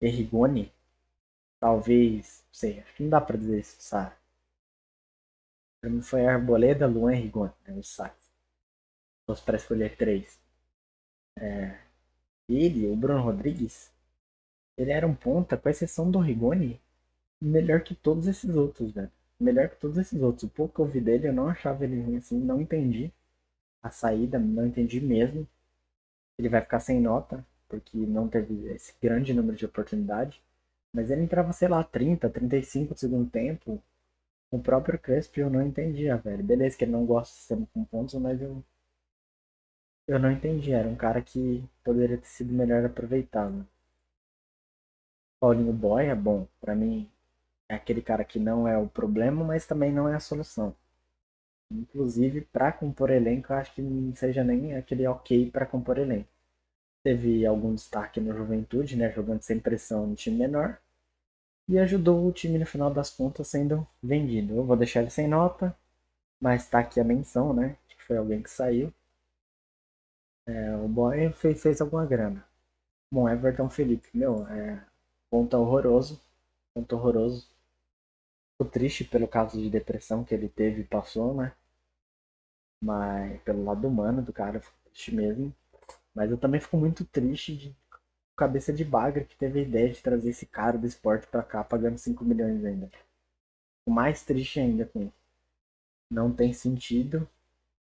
e Rigoni, talvez, não sei, acho que não dá pra dizer isso, sabe? Pra mim foi Arboleda, Luan e Rigoni, né, os saques. Se fosse pra escolher três. Ele, o Bruno Rodrigues, ele era um ponta, com exceção do Rigoni, melhor que todos esses outros, velho. Melhor que todos esses outros. O pouco que eu vi dele, eu não achava ele ruim assim, não entendi a saída, não entendi mesmo. Ele vai ficar sem nota, porque não teve esse grande número de oportunidade. Mas ele entrava, sei lá, 30, 35 do segundo tempo. O próprio Crespo eu não entendia, velho. Beleza que ele não gosta de sistema com pontos, mas eu não entendi. Era um cara que poderia ter sido melhor aproveitado. Paulinho Boy é bom, pra mim é aquele cara que não é o problema, mas também não é a solução. Inclusive, para compor elenco, eu acho que não seja nem aquele ok para compor elenco. Teve algum destaque no Juventude, né, jogando sem pressão no time menor, e ajudou o time no final das contas sendo vendido. Eu vou deixar ele sem nota, mas tá aqui a menção, né, que foi alguém que saiu. O Boy fez alguma grana. Bom, Everton Felipe, meu, ponto horroroso, ponto horroroso. Tô triste pelo caso de depressão que ele teve e passou, né, mas pelo lado humano do cara, eu fico triste mesmo. Mas eu também fico muito triste cabeça de bagre que teve a ideia de trazer esse cara do esporte pra cá, pagando 5 milhões ainda. O mais triste ainda com isso. Não tem sentido.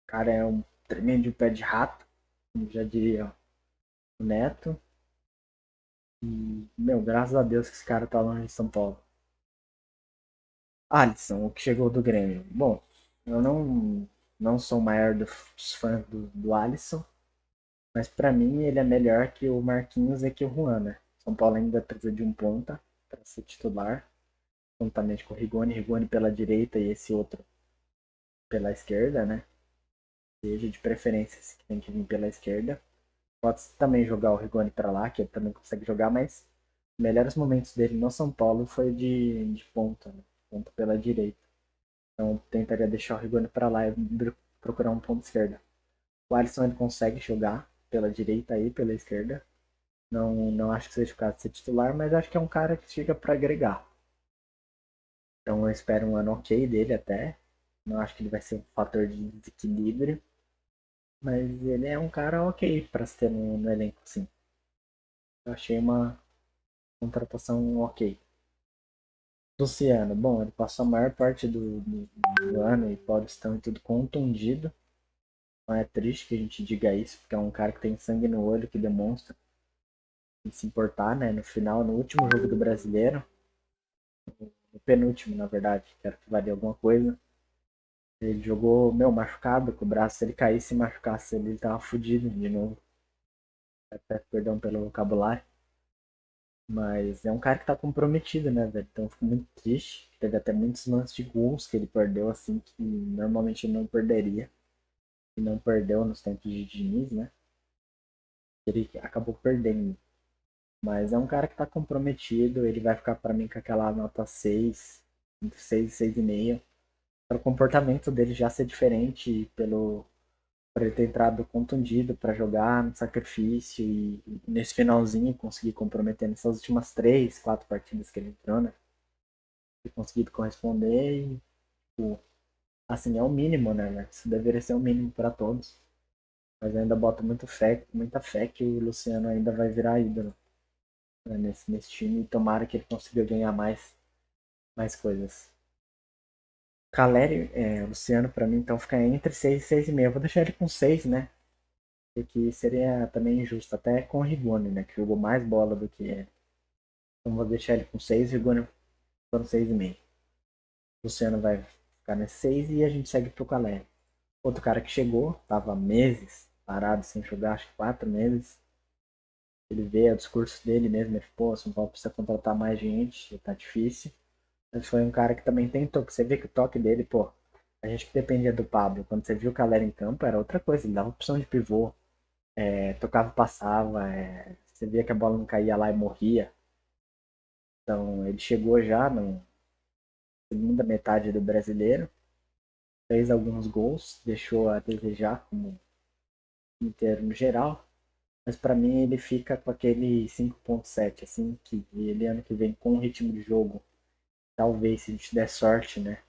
O cara é um tremendo pé de rato, como já diria o Neto. E, meu, graças a Deus que esse cara tá longe de São Paulo. Alisson, o que chegou do Grêmio. Bom, eu não sou o maior dos fãs do Alisson, mas pra mim ele é melhor que o Marquinhos e que o Juan, né? São Paulo ainda precisa de um ponta para ser titular, juntamente com o Rigoni pela direita e esse outro pela esquerda, né? Seja de preferência esse que tem que vir pela esquerda. Pode também jogar o Rigoni para lá, que ele também consegue jogar, mas os melhores momentos dele no São Paulo foi de ponta, né? Ponta pela direita. Então tentaria deixar o Rigoni para lá e procurar um ponto esquerda. O Alisson ele consegue jogar pela direita e pela esquerda. Não acho que seja o caso de ser titular, mas acho que é um cara que chega para agregar. Então eu espero um ano ok dele até. Não acho que ele vai ser um fator de desequilíbrio, mas ele é um cara ok para se ter no elenco, sim. Eu achei uma contratação ok. Luciano, bom, ele passou a maior parte do ano e Paulistão e tudo contundido. Não é triste que a gente diga isso, porque é um cara que tem sangue no olho, que demonstra e se importar, né? No final, no último jogo do Brasileiro, no penúltimo, na verdade, que era que valia alguma coisa, ele jogou, meu, machucado com o braço. Se ele caísse e machucasse ele tava fudido de novo. Até perdão pelo vocabulário. Mas é um cara que tá comprometido, né, velho? Então eu fico muito triste. Teve até muitos lances de gols que ele perdeu, assim, que normalmente ele não perderia. E não perdeu nos tempos de Diniz, né? Ele acabou perdendo. Mas é um cara que tá comprometido. Ele vai ficar para mim com aquela nota 6, entre 6 e 6,5. Pelo comportamento dele já ser diferente, por ele ter entrado contundido para jogar no sacrifício e nesse finalzinho conseguir comprometer nessas últimas 3, 4 partidas que ele entrou, né? E conseguido corresponder e, tipo, assim, é o mínimo, né? Isso deveria ser o mínimo para todos. Mas eu ainda boto muita fé que o Luciano ainda vai virar ídolo, né, nesse time e tomara que ele consiga ganhar mais coisas. Caleri, o Luciano, para mim, então fica entre 6 e 6,5. Eu vou deixar ele com 6, né? Porque seria também injusto, até com o Rigoni, né? Que jogou mais bola do que ele. Então vou deixar ele com 6, Rigoni com 6,5. O Luciano vai ficar nesse 6 e a gente segue pro Caleri. Outro cara que chegou, tava meses parado sem jogar, acho que 4 meses. Ele vê o discurso dele mesmo, ele falou, pô, São Paulo precisa contratar mais gente, tá difícil. Mas foi um cara que também tentou, porque você vê que o toque dele, pô, a gente que dependia do Pablo, quando você viu o Calera em campo, era outra coisa, ele dava opção de pivô, tocava, passava, você via que a bola não caía lá e morria. Então ele chegou já na segunda metade do brasileiro, fez alguns gols, deixou a desejar como inteiro no geral, mas para mim ele fica com aquele 5,7, assim, que ele ano que vem com o ritmo de jogo, talvez se a gente der sorte, né?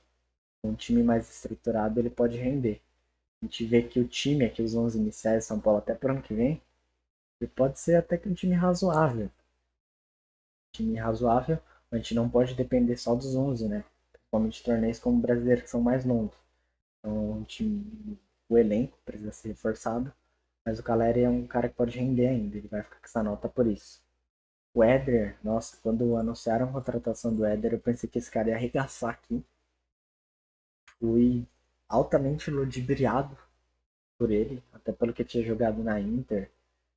Um time mais estruturado ele pode render. A gente vê que o time, aqui os 11 iniciais de São Paulo até pro ano que vem, ele pode ser até que um time razoável. Time razoável, a gente não pode depender só dos 11, né? Principalmente torneios como o brasileiro que são mais longos. Então, o elenco precisa ser reforçado, mas o Caleri é um cara que pode render ainda, ele vai ficar com essa nota por isso. O Éder, nossa, quando anunciaram a contratação do Éder, eu pensei que esse cara ia arregaçar aqui. Fui altamente ludibriado por ele, até pelo que tinha jogado na Inter,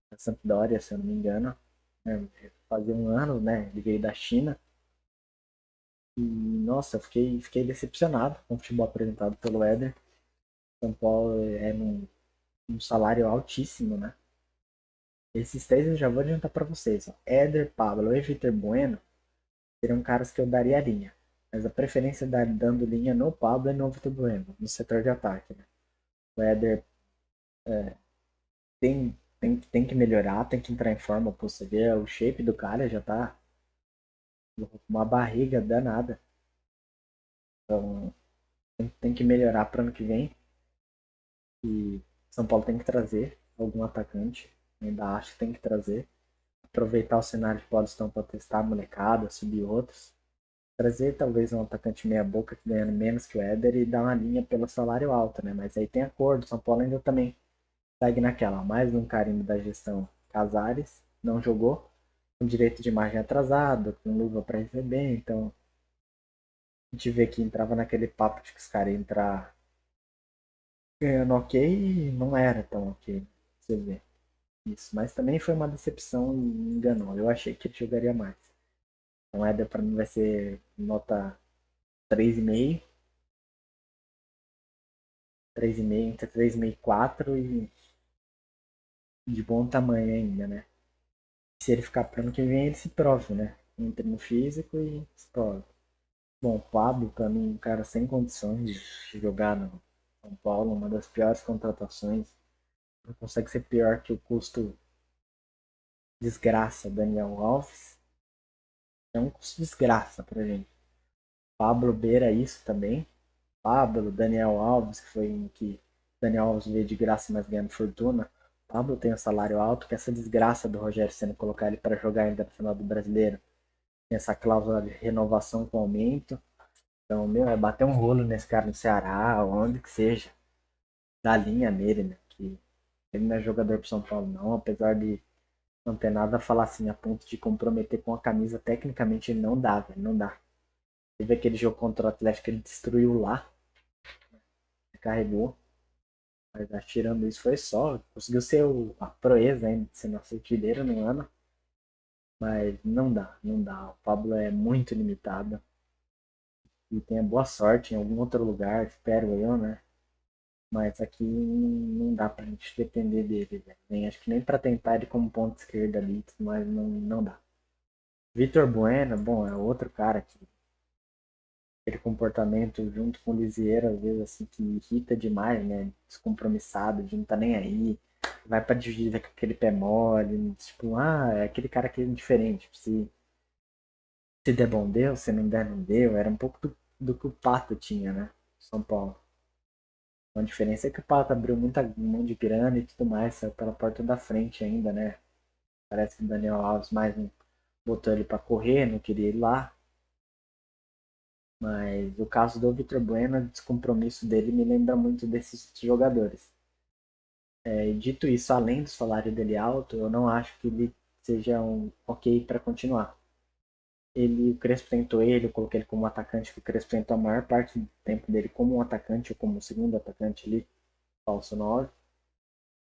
na Sampdoria, se eu não me engano. Né? Fazia um ano, né? Ele veio da China. E, nossa, eu fiquei decepcionado com o futebol apresentado pelo Éder. São Paulo é um salário altíssimo, né? Esses três eu já vou adiantar para vocês. Ó. Éder, Pablo e Vitor Bueno seriam caras que eu daria linha. Mas a preferência dando linha no Pablo e no Vitor Bueno, no setor de ataque. Né? O Éder tem que melhorar, tem que entrar em forma. Pô, você vê o shape do cara já tá uma barriga danada. Então tem que melhorar para ano que vem. E São Paulo tem que trazer algum atacante. Ainda acho que tem que trazer. aproveitar o cenário de Paulistão para testar a molecada, subir outros. Trazer talvez um atacante meia boca que ganhando menos que o Éder e dar uma linha pelo salário alto, né? Mas aí tem acordo, São Paulo ainda também segue naquela, mais um carimbo da gestão Casares, não jogou, com direito de imagem atrasado, com luva para receber, então a gente vê que entrava naquele papo de que os caras iam entrar ganhando ok e não era tão ok, você vê isso. Mas também foi uma decepção e me enganou, eu achei que ele jogaria mais. Então o Éder para mim vai ser nota 3,5, 3,5, entre 3,5 e 4 e de bom tamanho ainda, né? Se ele ficar pro ano que vem, ele se prove, né? Entre no físico e se prove. Bom, o Pablo, pra mim, um cara sem condições de jogar no São Paulo, uma das piores contratações. Não consegue ser pior que o custo desgraça Daniel Alves. É um custo desgraça pra gente. Pablo beira isso também. Pablo, Daniel Alves, que foi em que Daniel Alves veio de graça, mas ganhando fortuna. Pablo tem um salário alto, que essa desgraça do Rogério sendo colocar ele para jogar ainda no final do Brasileiro. Tem essa cláusula de renovação com aumento. Então, meu, é bater um rolo nesse cara no Ceará, onde que seja. Dar linha nele, né? Que ele não é jogador pro São Paulo, não. Apesar de não ter nada a falar assim, a ponto de comprometer com a camisa, tecnicamente ele não dá, velho. Não dá. Teve aquele jogo contra o Atlético que ele destruiu lá, carregou. Mas tirando isso foi só. Conseguiu ser a proeza ainda de ser nosso artilheiro no ano. Mas não dá, não dá. O Pablo é muito limitado. E tenha boa sorte em algum outro lugar, espero eu, né? Mas aqui não dá pra gente depender dele, velho. Nem, acho que nem pra tentar ele como ponto esquerda ali, mas não dá. Vitor Bueno, bom, é outro cara que aquele comportamento junto com o Lisieiro, às vezes assim, que irrita demais, né? Descompromissado, de não tá nem aí, vai pra dividida com aquele pé mole, tipo, é aquele cara que é indiferente. Tipo, se der bom deu, se não der não deu. Era um pouco do que o Pato tinha, né? São Paulo. A diferença é que o Pato abriu muita mão de grana e tudo mais, saiu pela porta da frente ainda, né? Parece que o Daniel Alves mais um botou ele para correr, não queria ir lá. Mas o caso do Vitor Bueno, o descompromisso dele me lembra muito desses jogadores. Dito isso, além do salário dele alto, eu não acho que ele seja um ok para continuar. O Crespo tentou ele, eu coloquei ele como atacante, que o Crespo tentou a maior parte do tempo dele como um atacante ou como segundo atacante ali, falso 9.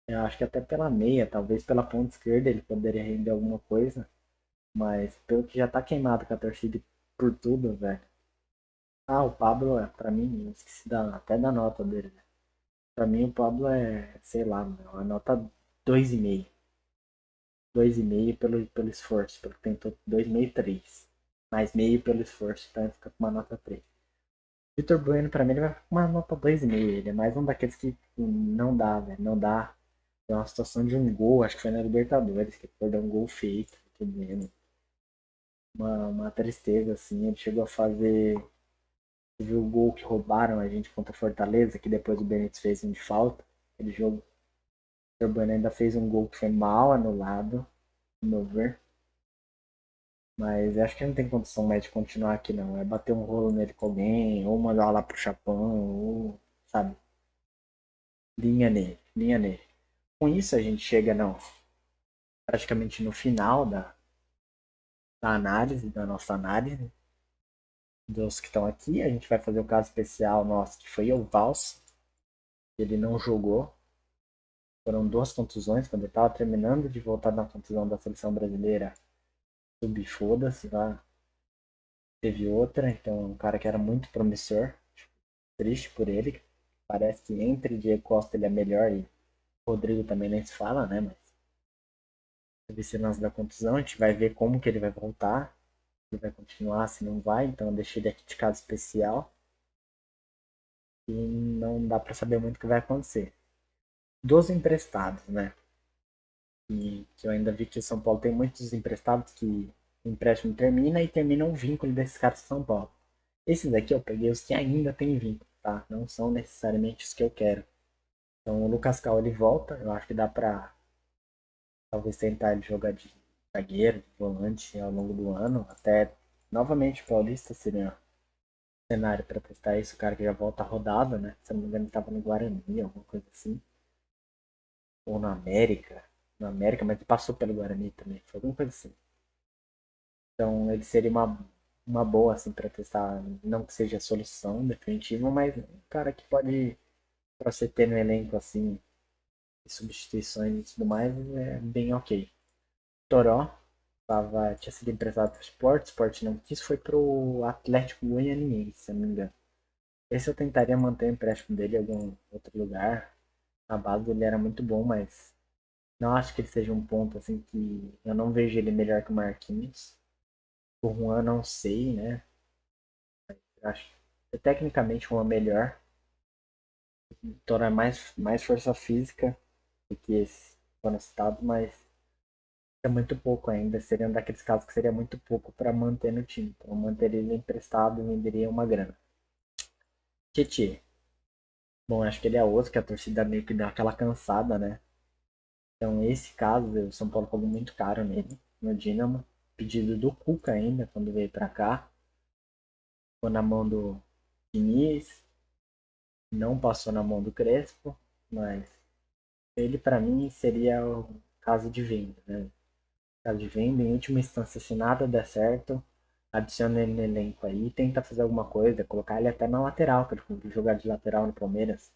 Eu acho que até pela meia, talvez pela ponta esquerda ele poderia render alguma coisa, mas pelo que já tá queimado com a torcida por tudo, velho. O Pablo, pra mim, eu esqueci até da nota dele, né? Pra mim, o Pablo é, sei lá, a nota 2,5. 2,5 pelo esforço, pelo que tentou 2,5 3. Mais meio pelo esforço, então ele fica com uma nota 3. Vitor Bueno, pra mim, ele vai ficar com uma nota 2,5. Ele é mais um daqueles que não dá, velho. Não dá. Tem uma situação de um gol, acho que foi na Libertadores, que perdeu um gol feito, tudo uma tristeza, assim. Ele chegou a fazer. Você viu o gol que roubaram a gente contra a Fortaleza, que depois o Benítez fez um de falta. Aquele jogo. O Bueno ainda fez um gol que foi mal anulado, no meu ver. Mas acho que não tem condição mais de continuar aqui, não. É bater um rolo nele com alguém, ou mandar lá pro Japão, ou, sabe, linha nele, linha nele. Com isso a gente chega não, praticamente no final da análise, da nossa análise, dos que estão aqui. A gente vai fazer o caso especial nosso, que foi o Vals. Ele não jogou. Foram duas contusões, quando ele estava terminando de voltar da contusão da seleção brasileira. Foda-se lá. Teve outra, então um cara que era muito promissor. Triste por ele. Parece que entre Diego Costa ele é melhor e Rodrigo também nem se fala, né? Mas teve esse lance da contusão, a gente vai ver como que ele vai voltar. Se ele vai continuar, se não vai, então eu deixei ele aqui de caso especial. E não dá para saber muito o que vai acontecer. Dos emprestados, né? E que eu ainda vi que o São Paulo tem muitos emprestados que o empréstimo termina e termina um vínculo desses caras de São Paulo. Esses daqui eu peguei os que ainda têm vínculo, tá? Não são necessariamente os que eu quero. Então o Lucas Cal ele volta, eu acho que dá pra talvez tentar ele jogar de zagueiro, volante ao longo do ano. Até novamente o Paulista seria um cenário para testar isso. O cara que já volta rodada, né? Se eu não me engano, ele tava no Guarani, alguma coisa assim. Ou no América. No América, mas ele passou pelo Guarani também. Foi alguma coisa assim. Então ele seria uma boa, assim, para testar. Não que seja a solução definitiva, mas um cara que pode, para você ter no elenco, assim, substituições e tudo mais, é bem ok. Toró tinha sido emprestado para o Sport não quis, foi pro Atlético Goianiense, se eu não me engano. Esse eu tentaria manter o empréstimo dele em algum outro lugar. A base dele era muito bom, mas não acho que ele seja um ponto assim que eu não vejo ele melhor que o Marquinhos. O Juan não sei, né? Eu acho que tecnicamente o Juan é melhor. O Toró é mais força física do que esse quando citado, mas é muito pouco ainda. Seria um daqueles casos que seria muito pouco para manter no time. Então, manter ele emprestado e venderia uma grana. Tietê. Bom, acho que ele é outro que a torcida meio que dá aquela cansada, né? Então, esse caso, o São Paulo pagou muito caro nele, no Dinamo. Pedido do Cuca ainda, quando veio pra cá. Ficou na mão do Diniz, não passou na mão do Crespo, mas ele, para mim, seria o caso de venda, né? Caso de venda, em última instância, se nada der certo, adiciona ele no elenco aí, tenta fazer alguma coisa, colocar ele até na lateral, que ele jogar de lateral no Palmeiras.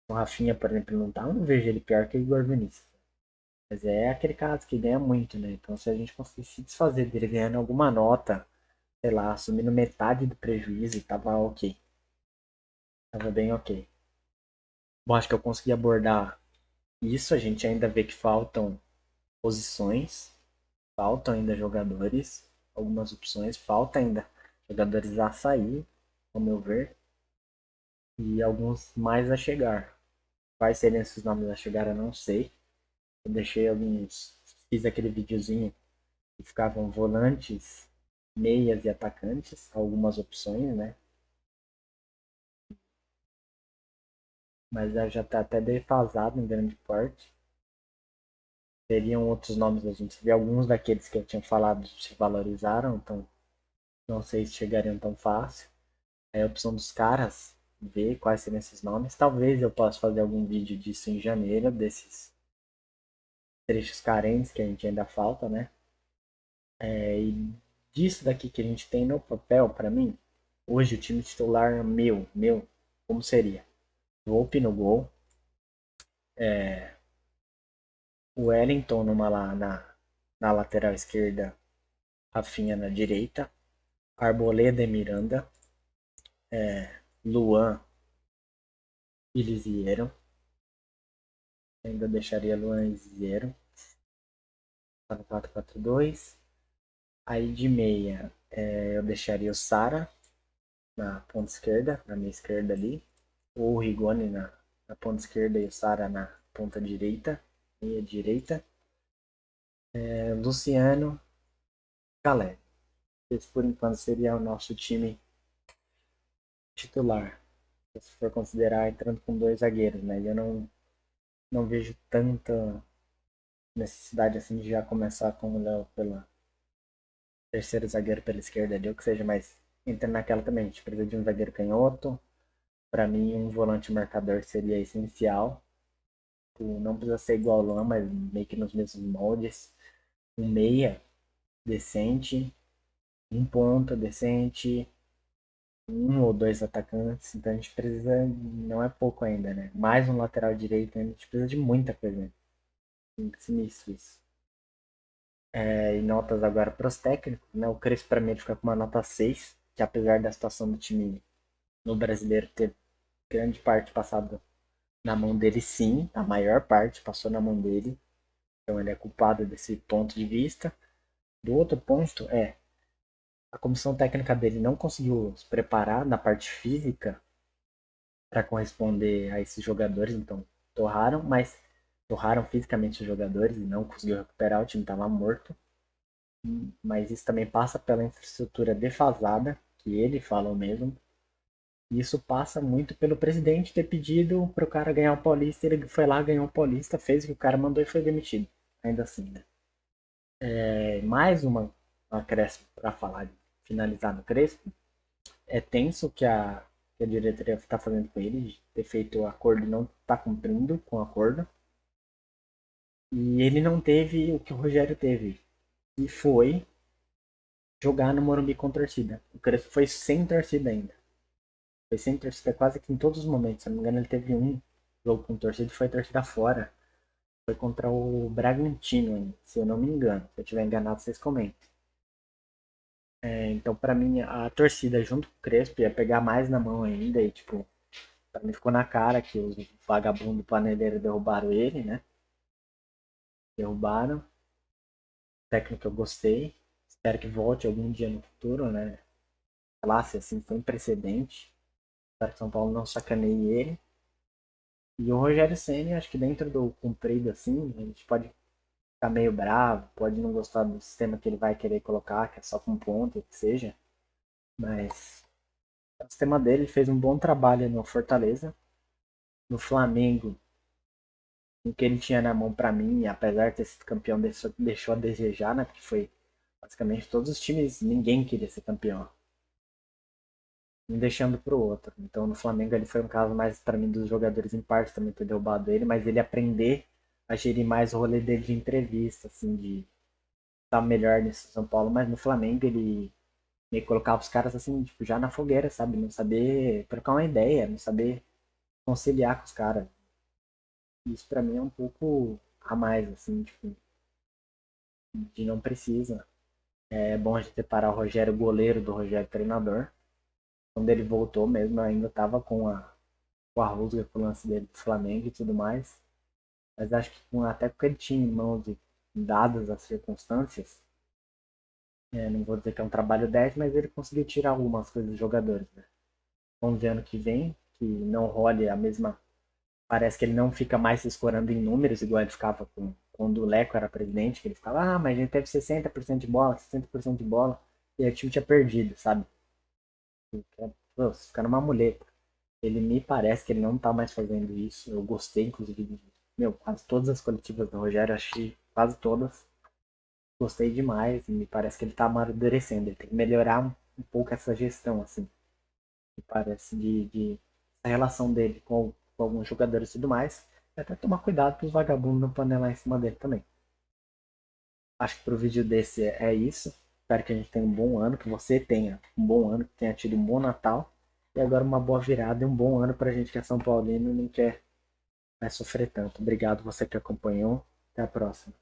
O Rafinha, por exemplo, não tá, eu não vejo ele pior que o Igor Vinícius. Mas é aquele caso que ganha muito, né? Então se a gente conseguir se desfazer dele ganhando alguma nota, sei lá, assumindo metade do prejuízo, tava ok. Tava bem ok. Bom, acho que eu consegui abordar isso. A gente ainda vê que faltam posições, faltam ainda jogadores, algumas opções, falta ainda jogadores a sair, ao meu ver, e alguns mais a chegar. Quais seriam esses nomes a chegar, eu não sei. Eu deixei alguns. Fiz aquele videozinho que ficavam volantes, meias e atacantes, algumas opções, né? Mas já está até defasado em grande parte. Teriam outros nomes, a gente vê alguns daqueles que eu tinha falado se valorizaram, então não sei se chegariam tão fácil. É a opção dos caras, ver quais seriam esses nomes. Talvez eu possa fazer algum vídeo disso em janeiro, desses trechos carentes que a gente ainda falta, né? E disso daqui que a gente tem no papel, para mim, hoje o time titular meu, como seria? Volpe no gol, o Wellington na lateral esquerda, Rafinha na direita, Arboleda e Miranda, Luan e Lisiero, ainda deixaria Luan e Lisiero, tá no 4-4-2. Aí de meia eu deixaria o Sara na ponta esquerda, na minha esquerda ali, ou o Rigoni na ponta esquerda e o Sara na ponta direita, meia direita. Luciano, Caleb. Esse por enquanto seria o nosso time titular. Se for considerar entrando com dois zagueiros, né? Eu não vejo tanta necessidade assim de já começar com o Léo pela terceiro zagueiro pela esquerda ali, ou que seja, mas entra naquela também. A gente precisa de um zagueiro canhoto. Para mim, um volante marcador seria essencial. Não precisa ser igual ao Luan, mas meio que nos mesmos moldes. Um meia decente, um ponta decente, um ou dois atacantes. Então a gente precisa, não é pouco ainda, né? Mais um lateral direito, a gente precisa de muita coisa. Sinistro isso. E notas agora para os técnicos, né? O Crespo para mim ele fica com uma nota 6, que apesar da situação do time no brasileiro ter grande parte passado na mão dele, sim, a maior parte passou na mão dele. Então ele é culpado desse ponto de vista. Do outro ponto a comissão técnica dele não conseguiu se preparar na parte física para corresponder a esses jogadores, então torraram fisicamente os jogadores e não conseguiu recuperar, o time estava morto. Mas isso também passa pela infraestrutura defasada, que ele fala mesmo. E isso passa muito pelo presidente ter pedido para o cara ganhar o Paulista, ele foi lá, ganhou o Paulista, fez o que o cara mandou e foi demitido. Ainda assim, né? Mais uma acréscimo para falar de finalizar no Crespo. É tenso que a diretoria está fazendo com ele, de ter feito o acordo e não está cumprindo com o acordo. E ele não teve o que o Rogério teve, e foi jogar no Morumbi com torcida. O Crespo foi sem torcida ainda. Foi sem torcida quase que em todos os momentos. Se não me engano, ele teve um jogo com torcida e foi torcida fora. Foi contra o Bragantino, hein, se eu não me engano. Se eu estiver enganado, vocês comentem. Então, pra mim, a torcida junto com o Crespo ia pegar mais na mão ainda. E, tipo, pra mim ficou na cara que os vagabundos paneleiros derrubaram ele, né? Derrubaram. O técnico eu gostei. Espero que volte algum dia no futuro, né? Classe assim, sem precedente. Espero que São Paulo não sacaneie ele. E o Rogério Ceni, acho que dentro do cumprido, assim, a gente pode ficar meio bravo, pode não gostar do sistema que ele vai querer colocar, que é só com ponto, que seja. Mas o sistema dele fez um bom trabalho no Fortaleza. No Flamengo, o que ele tinha na mão para mim, apesar de ter sido campeão, deixou a desejar, né? Porque foi basicamente todos os times, ninguém queria ser campeão. Um deixando pro outro. Então no Flamengo ele foi um caso mais para mim dos jogadores em parte também ter derrubado ele, mas ele aprender a gerir mais o rolê dele de entrevista, assim, de estar melhor nesse São Paulo, mas no Flamengo ele meio que colocava os caras assim, tipo, já na fogueira, sabe? Não saber trocar uma ideia, não saber conciliar com os caras. Isso pra mim é um pouco a mais, assim, tipo, de não precisa. É bom a gente separar o Rogério goleiro do Rogério treinador. Quando ele voltou mesmo, eu ainda tava com a rusga com o lance dele do Flamengo e tudo mais. Mas acho que até porque ele tinha em mãos e dadas as circunstâncias, não vou dizer que é um trabalho 10, mas ele conseguiu tirar algumas coisas dos jogadores, né? Vamos ver ano que vem, que não role a mesma. Parece que ele não fica mais se escorando em números, igual ele ficava quando o Leco era presidente, que ele ficava, mas a gente teve 60% de bola, 60% de bola, e aí o time tinha perdido, sabe? Pô, você fica numa muleta. Ele me parece que ele não tá mais fazendo isso. Eu gostei, inclusive, de, quase todas as coletivas do Rogério, achei quase todas. Gostei demais e me parece que ele tá amadurecendo. Ele tem que melhorar um pouco essa gestão, assim. Me parece de a relação dele com alguns jogadores e tudo mais. E até tomar cuidado para os vagabundos não panelar em cima dele também. Acho que pro vídeo desse é isso. Espero que a gente tenha um bom ano, que você tenha um bom ano, que tenha tido um bom Natal. E agora uma boa virada e um bom ano pra gente que é São Paulino e não quer vai sofrer tanto. Obrigado você que acompanhou. Até a próxima.